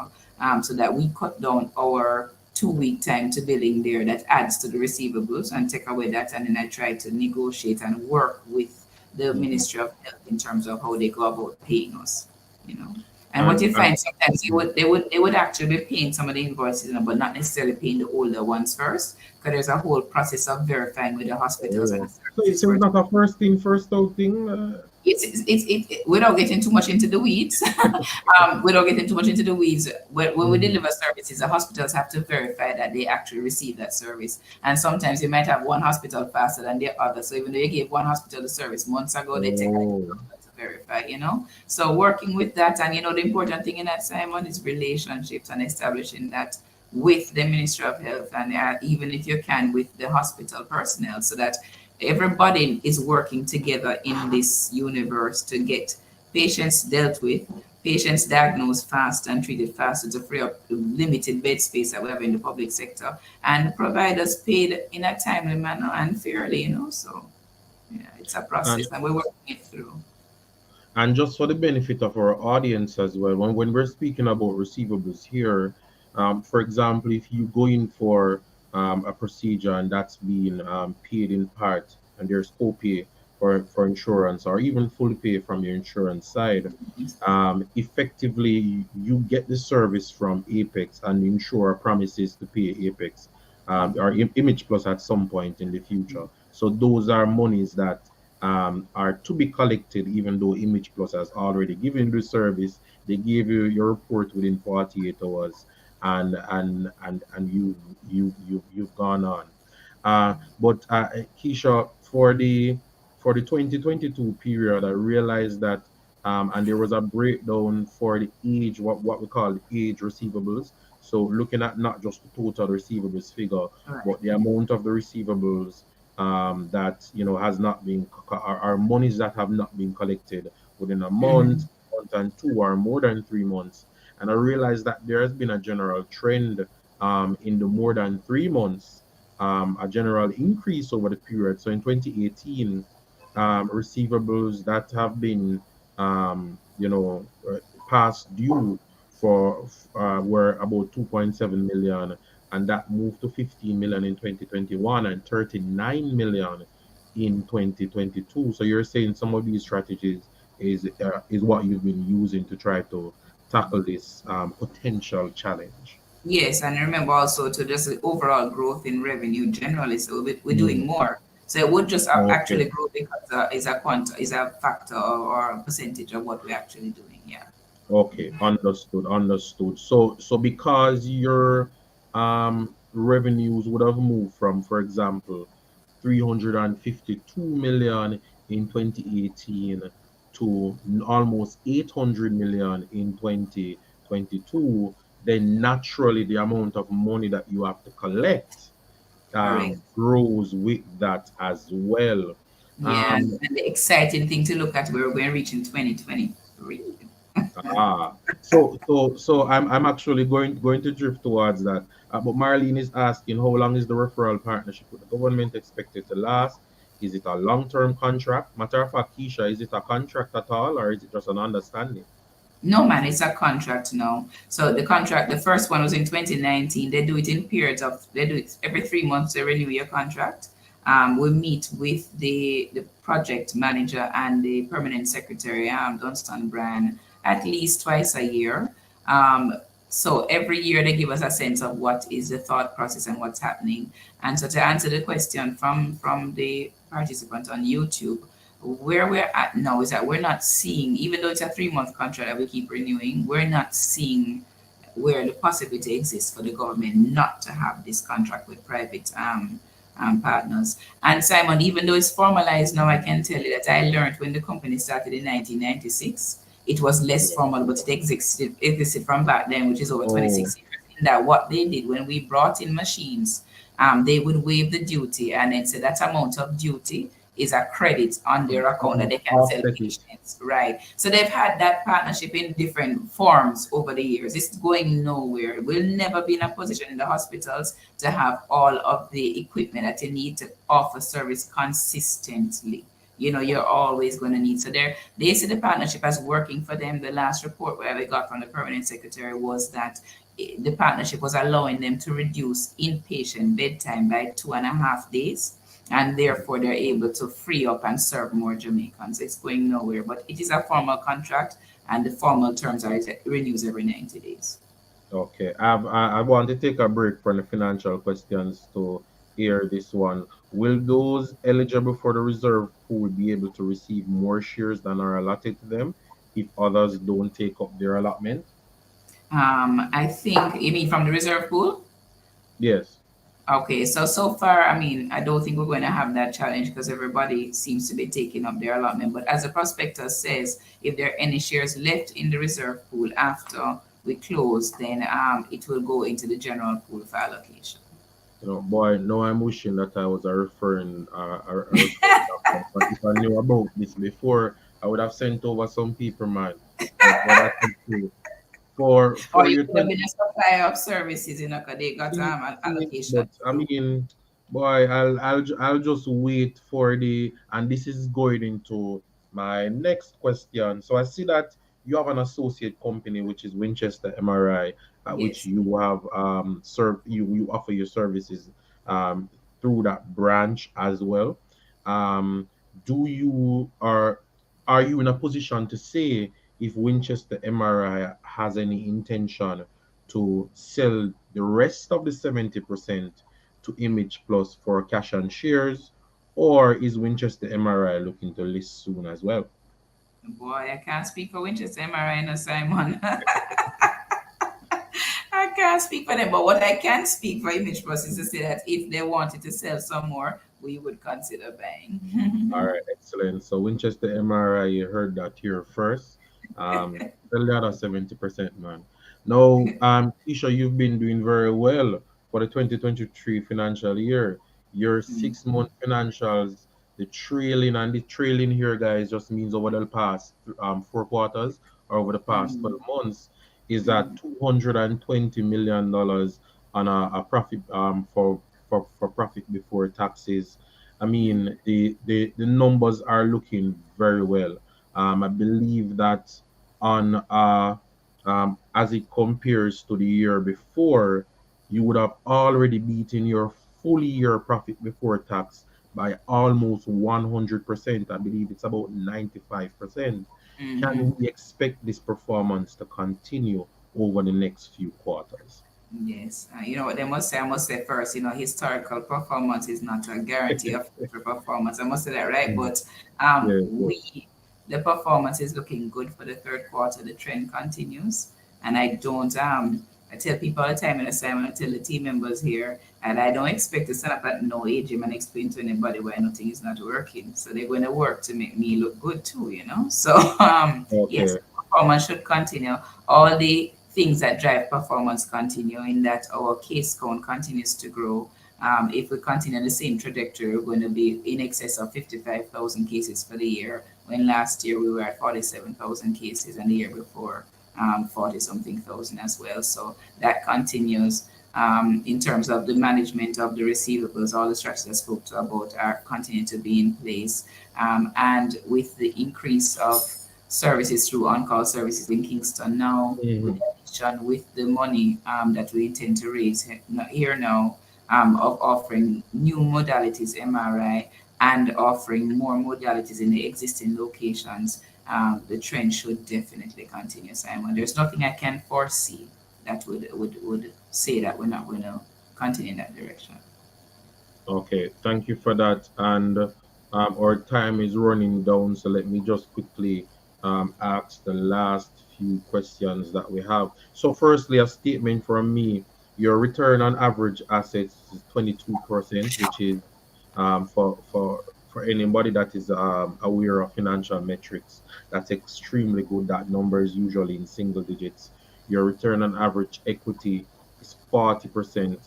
so that we cut down our 2 week time to billing there. That adds to the receivables and take away that. And then I try to negotiate and work with the Mhm. Ministry of Health in terms of how they go about paying us, you know. And what And you find sometimes they would actually be paying some of the invoices, but not necessarily paying the older ones first, because there's a whole process of verifying with the hospitals and the oh, so it's services for. not a first in, first out thing. Without getting too much into the weeds, without getting too much into the weeds, when we Mhm. deliver services, the hospitals have to verify that they actually receive that service. And sometimes you might have one hospital faster than the other. So even though you gave one hospital the service months ago, they take a little Oh, longer to verify. So working with that, and the important thing in that, Simon, is relationships and establishing that with the Ministry of Health, and even if you can with the hospital personnel, so that everybody is working together in this universe to get patients dealt with, patients diagnosed fast and treated faster to free up the limited bed space that we have in the public sector, and providers paid in a timely manner and fairly. So yeah, it's a and process and we're working it through. just for the benefit of our audience as well, when we're speaking about receivables here, for example, if you go in for a procedure and that's being paid in part, and there's co-pay for insurance, or even full pay from your insurance side, effectively you get the service from Apex, and the insurer promises to pay Apex or Image Plus at some point in the future. So those are monies that are to be collected, even though Image Plus has already given the service. They gave you your report within 48 hours, and you've gone on. But Keisha, for the 2022 period, I realized that and there was a breakdown for the age, what we call age receivables. So looking at not just the total receivables figure, Right. but the amount of the receivables that has not been are monies that have not been collected within a Mhm. month and two, or more than 3 months. And I realized that there has been a general trend in the more than 3 months, a general increase over the period. So in 2018, receivables that have been past due were about 2.7 million, and that moved to 15 million in 2021 and 39 million in 2022. So you're saying some of these strategies is what you've been using to try to tackle this potential challenge. Yes, and remember also to just the overall growth in revenue generally. So we're doing Mm. more. So it would just actually Okay. grow because is a factor or a percentage of what we're actually doing. Yeah. Okay, understood, understood. So because your revenues would have moved from, for example, 352 million in 2018 to almost 800 million in 2022, then naturally the amount of money that you have to collect Correct. grows with that as well. Yeah, Um, and the exciting thing to look at where we're going to reach in 2023. so I'm actually going to drift towards that. But Marlene is asking, how long is the referral partnership with the government expected to last? Is it a long-term contract? Matter of fact, Keisha, is it a contract at all, or is it just an understanding? No, man, it's a contract now. So the contract, the first one was in 2019. They do it in periods of, they do it every 3 months. They renew your contract. We meet with the project manager and the permanent secretary, Dunstan Brand, at least twice a year. Um, so every year they give us a sense of what is the thought process and what's happening. And so to answer the question from the participant on YouTube. Where we're at now is that we're not seeing, even though it's a 3 month contract that we keep renewing, we're not seeing where the possibility exists for the government not to have this contract with private partners. And Simon, even though it's formalized now, I can tell you that I learned when the company started in 1996, it was less Yeah. formal, but it existed from back then, which is over Oh, 26 years. In that, what they did when we brought in machines, they would waive the duty and then say that amount of duty is a credit on their account that they can sell offset it. patients, right? So they've had that partnership in different forms over the years. It's going nowhere. We'll never be in a position in the hospitals to have all of the equipment that you need to offer service consistently. You're always going to need. So they see the partnership as working for them. The last report where we got from the permanent secretary was that the partnership was allowing them to reduce inpatient bedtime by 2.5 days, and therefore they're able to free up and serve more Jamaicans. It's going nowhere, but it is a formal contract, and the formal terms are it renews every 90 days. Okay, I want to take a break from the financial questions to hear this one. Will those eligible for the reserve pool be able to receive more shares than are allotted to them if others don't take up their allotment? I think you mean from the reserve pool. Yes. Okay, so far, I mean, I don't think we're going to have that challenge because everybody seems to be taking up their allotment. But as the prospectus says, if there are any shares left in the reserve pool after we close, then it will go into the general pool for allocation. Boy, no, I'm wishing that I was a referring doctor. But if I knew about this before, I would have sent over some people, man. But that's okay. Or For you your could have 20. been a supplier of services, 'cause they got allocation But I too. mean, boy, I'll just wait for and this is going into my next question. So I see that you have an associate company which is Winchester MRI, which Yes. you have you offer your services um through that branch as well. Um, do you are you in a position to say if Winchester MRI has any intention to sell the rest of the 70% to Image Plus for cash and shares, or is Winchester MRI looking to list soon as well? Boy, I can't speak for Winchester MRI, no, Simon. I can't speak for them, but what I can speak for Image Plus is to say that if they wanted to sell some more, we would consider All buying. right, excellent. So Winchester MRI, you heard that here first. Sell the other 70%, man. Now, Kisha, you've been doing very well for the 2023 financial year. Your Mm, 6 month financials, the trailing here, guys, just means over the past 4 quarters or over the past mm, 12 months is at mm, $220 million on a profit for profit before taxes. I mm, mean, the numbers are looking very well. I believe that on as it compares to the year before, you would have already beaten your full year profit before tax by almost 100%. I believe it's about 95%. mm-hmm. Can we expect this performance to continue over the next few quarters? Yes, you know what they must say. I must say first, historical performance is not a guarantee of future performance. I must say that, right? Mm. But Yeah, yeah. the performance is looking good for the third quarter. The trend continues, and I don't. I tell people all the time, and I tell the team members here, and I don't expect to stand up at no AGM and explain to anybody why nothing is not working. So they're going to work to make me look good too. So yes, Okay. performance should continue. All the things that drive performance continue in that our case count continues to grow. If we continue the same trajectory, we're going to be in excess of 55,000 cases for the year, when last year we were at 47,000 cases and the year before 40 something thousand as well. So that continues. In terms of the management of the receivables, all the strategies I spoke to about are continuing to be in place. And with the increase of services through on-call services in Kingston now, with Mhm. addition with the money that we intend to raise here now, of offering new modalities MRI and offering more modalities in the existing locations, the trend should definitely continue, Simon. There's nothing I can foresee that would say that we're not going to continue in that direction. Okay, thank you for that. And Our time is running down, so let me just quickly ask the last few questions that we have. So, firstly, a statement from me: your return on average assets is 22%, which is for anybody that is aware of financial metrics, that's extremely good. That number is usually in single digits. Your return on average equity is 40%.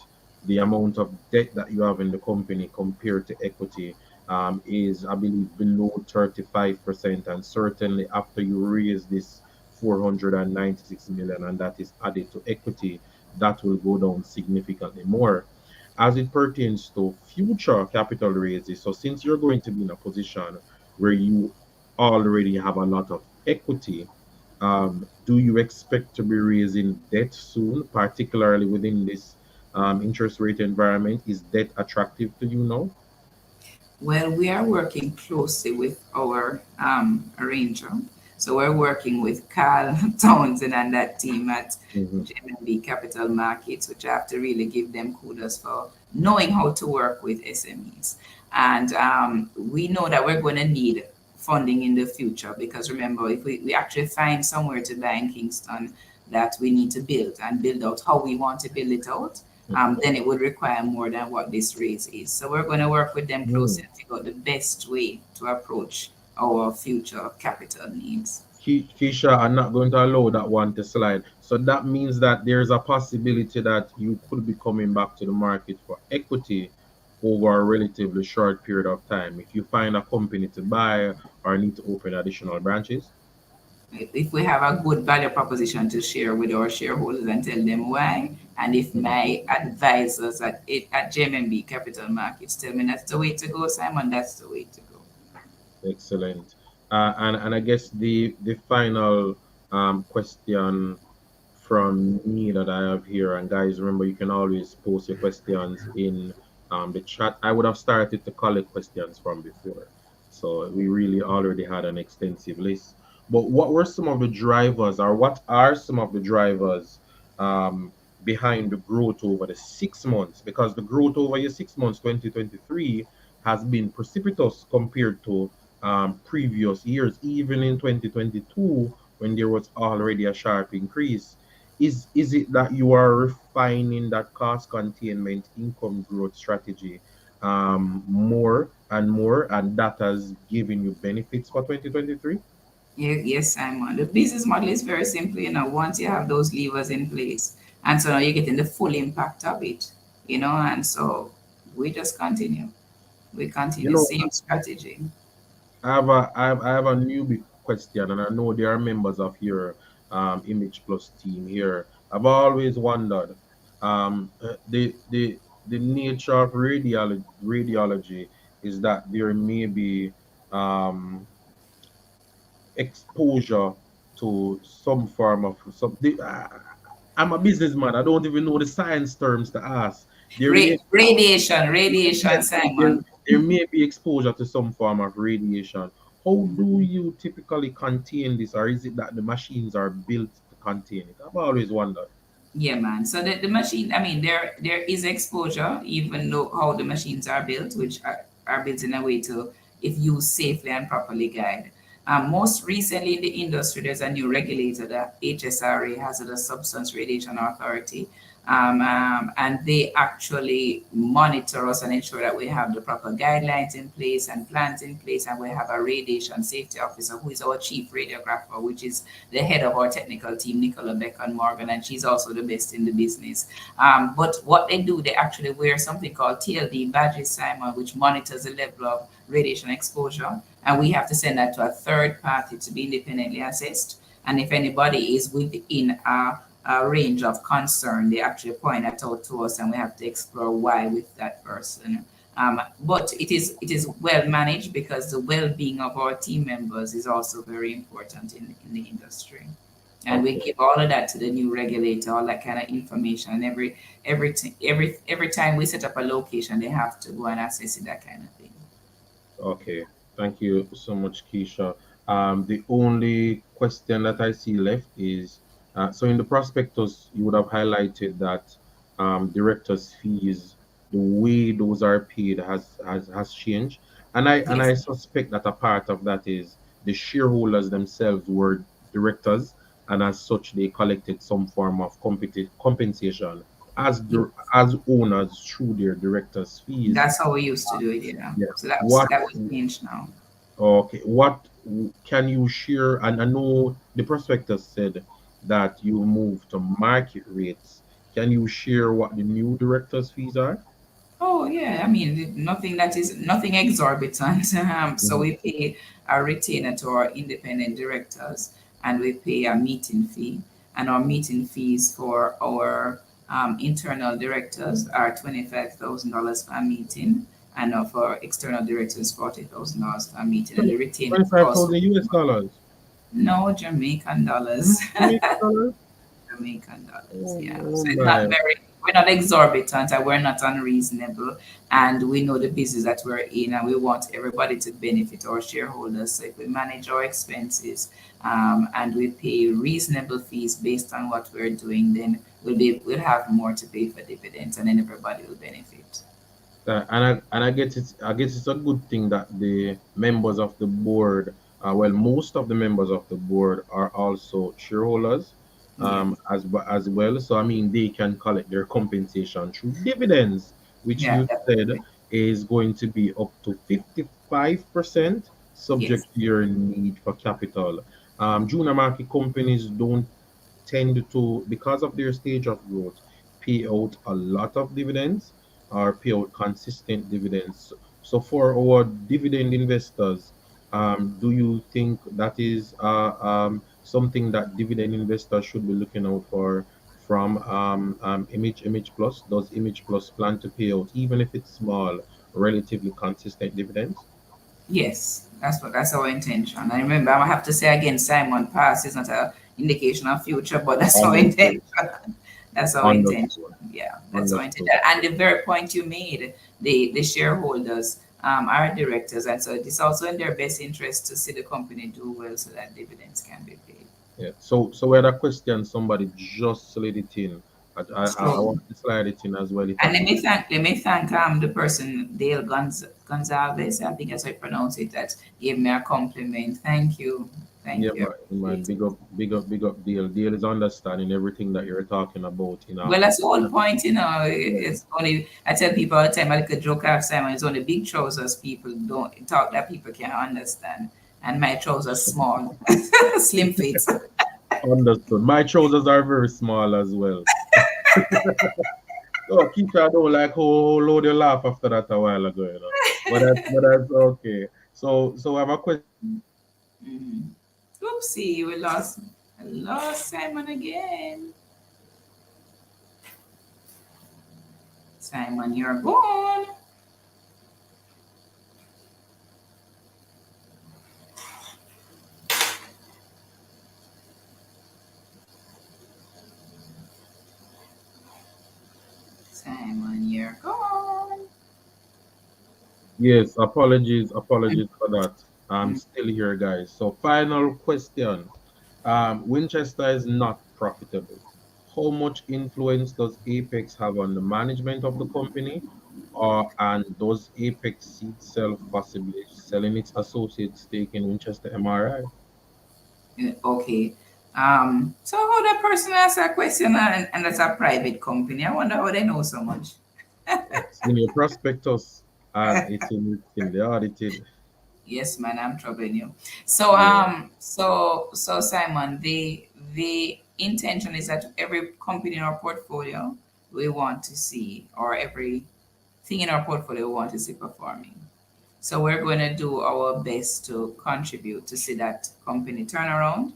The amount of debt that you have in the company compared to equity is, I believe, below 35%. And certainly after you raise this 496 million and that is added to equity, that will go down significantly more. As it pertains to future capital raises, so since you're going to be in a position where you already have a lot of equity, do you expect to be raising debt soon, particularly within this interest rate environment? Is debt attractive to you now? Well, we are working closely with our arranger. So we're working with Carl Townsend and that team at Mhm. JMB Capital Markets, which I have to really give them kudos for knowing how to work with SMEs. And we know that we're going to need funding in the future because remember, if we actually find somewhere to buy in Kingston that we need to build and build out how we want to build it out, then it would require more than what this raise is. So we're going to work with them closely Mhm. and figure out the best way to approach our future capital needs. Keisha, I'm not going to allow that one to slide. So that means that there's a possibility that you could be coming back to the market for equity over a relatively short period of time if you find a company to buy or need to open additional branches. If we have a good value proposition to share with our shareholders and tell them why, and if Mhm. my advisors at JMB Capital Markets tell me that's the way to go, Simon, that's the way to go. Excellent. And I guess the final question from me that I have here. And guys, remember you can always post your questions in the chat. I would have started to collect questions from before. So we really already had an extensive list. But what were some of the drivers, or what are some of the drivers behind the growth over the 6 months? Because the growth over your 6 months, 2023, has been precipitous compared to previous years, even in 2022 when there was already a sharp increase. Is it that you are refining that cost containment income growth strategy more and more, and that has given you benefits for 2023? Yes, Simon. The business model is very simple, once you have those levers in place. And so now you're getting the full impact of it, and so we just continue. We You continue, know, same strategy. I have a newbie question, and I know there are members of your Image Plus team here. I've always wondered the nature of radiology is that there may be um, exposure to some form of I'm a businessman. I don't even know the science terms to ask. There may Radiation, Yes, there, Simon. there may be exposure to some form of radiation. How do you typically contain this, or is it that the machines are built to contain it? I've always wondered. Yeah, man. So the machine, I mean, there is exposure, even though how the machines are built, which are built in a way to, if used safely and properly, guide. Most recently in the industry, there's a new regulator, the HSRA, Hazardous Substance Radiation Authority, and they actually monitor us and ensure that we have the proper guidelines in place and plans in place, and we have a radiation safety officer who is our chief radiographer, which is the head of our technical team, Nicola Beckon Morgan, and she's also the best in the business. But what they do, they actually wear something called TLD badges, Simon, which monitors the level of radiation exposure. And we have to send that to a third party to be independently assessed. And if anybody is within a range of concern, they actually point that out to us, and we have to explore why with that person. But it is well managed because the well-being of our team members is also very important in the industry. And we Okay, give all of that to the new regulator, all that kind of information. And every time we set up a location, they have to go and assess it, that kind of thing. okay. Thank you so much, Keisha. The only question that I see left is so in the prospectus, you would have highlighted that directors' fees, the way those are paid has changed. Yes, I suspect that a part of that is the shareholders themselves were directors, and as such they collected some form of compensation as yes. as owners through their directors' fees. That's how we used to do it, yeah. Yeah. So What that was changed now. Okay, can you share? And I know the prospectus said that you moved to market rates. Can you share what the new directors' fees are? Oh yeah, I mean nothing that is nothing exorbitant. So Mhm. we pay a retainer to our independent directors, and we pay a meeting fee. And our meeting fees for our internal directors are $25,000 per meeting, and for our external directors $40,000 per meeting. And the retainer cost 25,000 US dollars. no Jamaican dollars. Jamaican dollars? Jamaican dollars. Oh, Yeah. oh So it's my. not very, we're not exorbitant and we're not unreasonable. And we know the business that we're in and we want everybody to benefit our shareholders. So if we manage our expenses and we pay reasonable fees based on what we're doing, then we'll have more to pay for dividends and then everybody will benefit. And I guess it's a good thing that the members of the board, well, most of the members of the board are also shareholders, Yes. as well. So I mean, they can collect their compensation through dividends, which Yeah, you said definitely. is going to be up to 55%, Yes. subject to your need for capital. Junior market companies don't tend to, because of their stage of growth, pay out a lot of dividends or pay out consistent dividends. So for our dividend investors, do you think that is something that dividend investors should be looking out for from Image Plus? Does Image Plus plan to pay out, even if it's small, relatively consistent dividends? Yes, that's our intention. I remember I have to say again, Simon, past is not a indication of future, but that's our Understood. intention. That's our intention. Understood. Yeah, that's our intention. Understood. And the very point you made, the shareholders are directors, and so it's also in their best interest to see the company do well so that dividends can be paid. Yeah. So we had a question. Somebody just slid it in. I So, want to slide it in as well, if I and could. let me thank the person Dale Gonzalez, I think that's how I pronounce it, that gave me a compliment. Yeah, Thank you, I man. appreciate it. Big up, Deal. Deal is understanding everything that you're talking about. Well, that's the whole Yeah. point, you know. Yeah. It's only I tell people all the time, I like a joke I have Simon, it's only big trousers people don't talk that people can understand. And my trousers small, slim fit. Understood. My trousers are very small as well. Oh, Keisha, I don't like how low you laugh after that a while ago, But that's okay. So I have a question. Mhm. Oopsie, I lost Simon again. Simon, you're gone. Simon, you're gone. Yes, apologies for that. I'm still here, guys. So final question. Winchester is not profitable. How much influence does Apex have on the management of the company? And does Apex see itself possibly selling its associate stake in Winchester MRI? Yeah, okay. So how that person asked that question and that's a private company. I wonder how they know so much. It's in your prospectus. It's in the audited. Yes, man, I'm troubling you. So, Yeah. Simon, the intention is that every company in our portfolio we want to see, or every thing in our portfolio we want to see performing. So we're going to do our best to contribute to see that company turn around,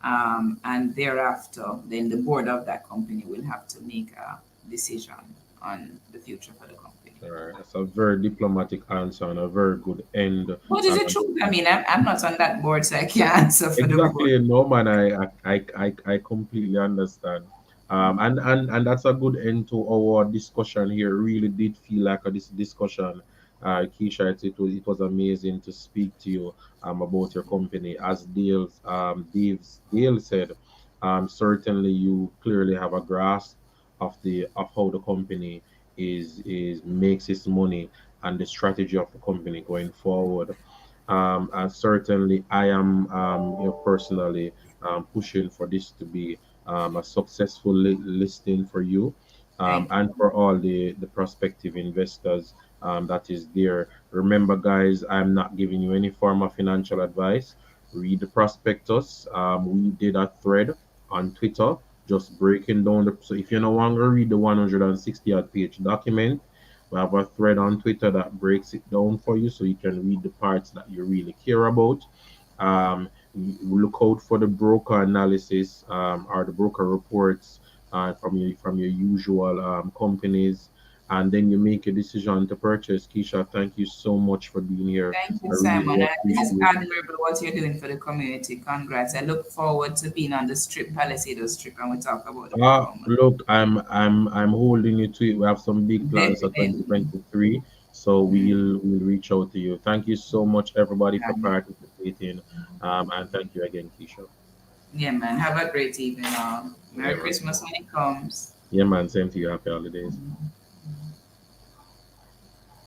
and thereafter, then the board of that company will have to make a decision on the future for the company. All right. That's a very diplomatic answer and a very good end. What is the truth? I mean, I'm not on that board, so I can't answer for the board. Exactly, no man. I completely understand. And that's a good end to our discussion here. Really did feel like this discussion, Keisha. It was amazing to speak to you about your company. As Dale said, certainly you clearly have a grasp of how the company is makes its money. and the strategy of the company going forward. And certainly, I am personally pushing for this to be a successful listing for you, Thank and you. for all the prospective investors that is there. Remember, guys, I'm not giving you any form of financial advice. Read the prospectus. We did a thread on Twitter just breaking down the. So if you no longer read the 160 odd page document, we have a thread on Twitter that breaks it down for you so you can read the parts that you really care about. Look out for the broker analysis or the broker reports from your usual companies, and then you make a decision to purchase. Keisha, thank you so much for being here. Thank you, I really Simon. And this is appreciate it. admirable what you're doing for the community. Congrats. I look forward to being on the strip, Palisado Strip, and we talk about the performance. Look, I'm holding you to it. We have some big plans for Definitely. 2023, so Mm. we'll reach out to you. Thank you so much, everybody, for Um, participating, and thank you again, Keisha. yeah, man. Have a great evening. Yeah, Merry man. Christmas when it comes. Yeah, man. Same to you. Happy holidays.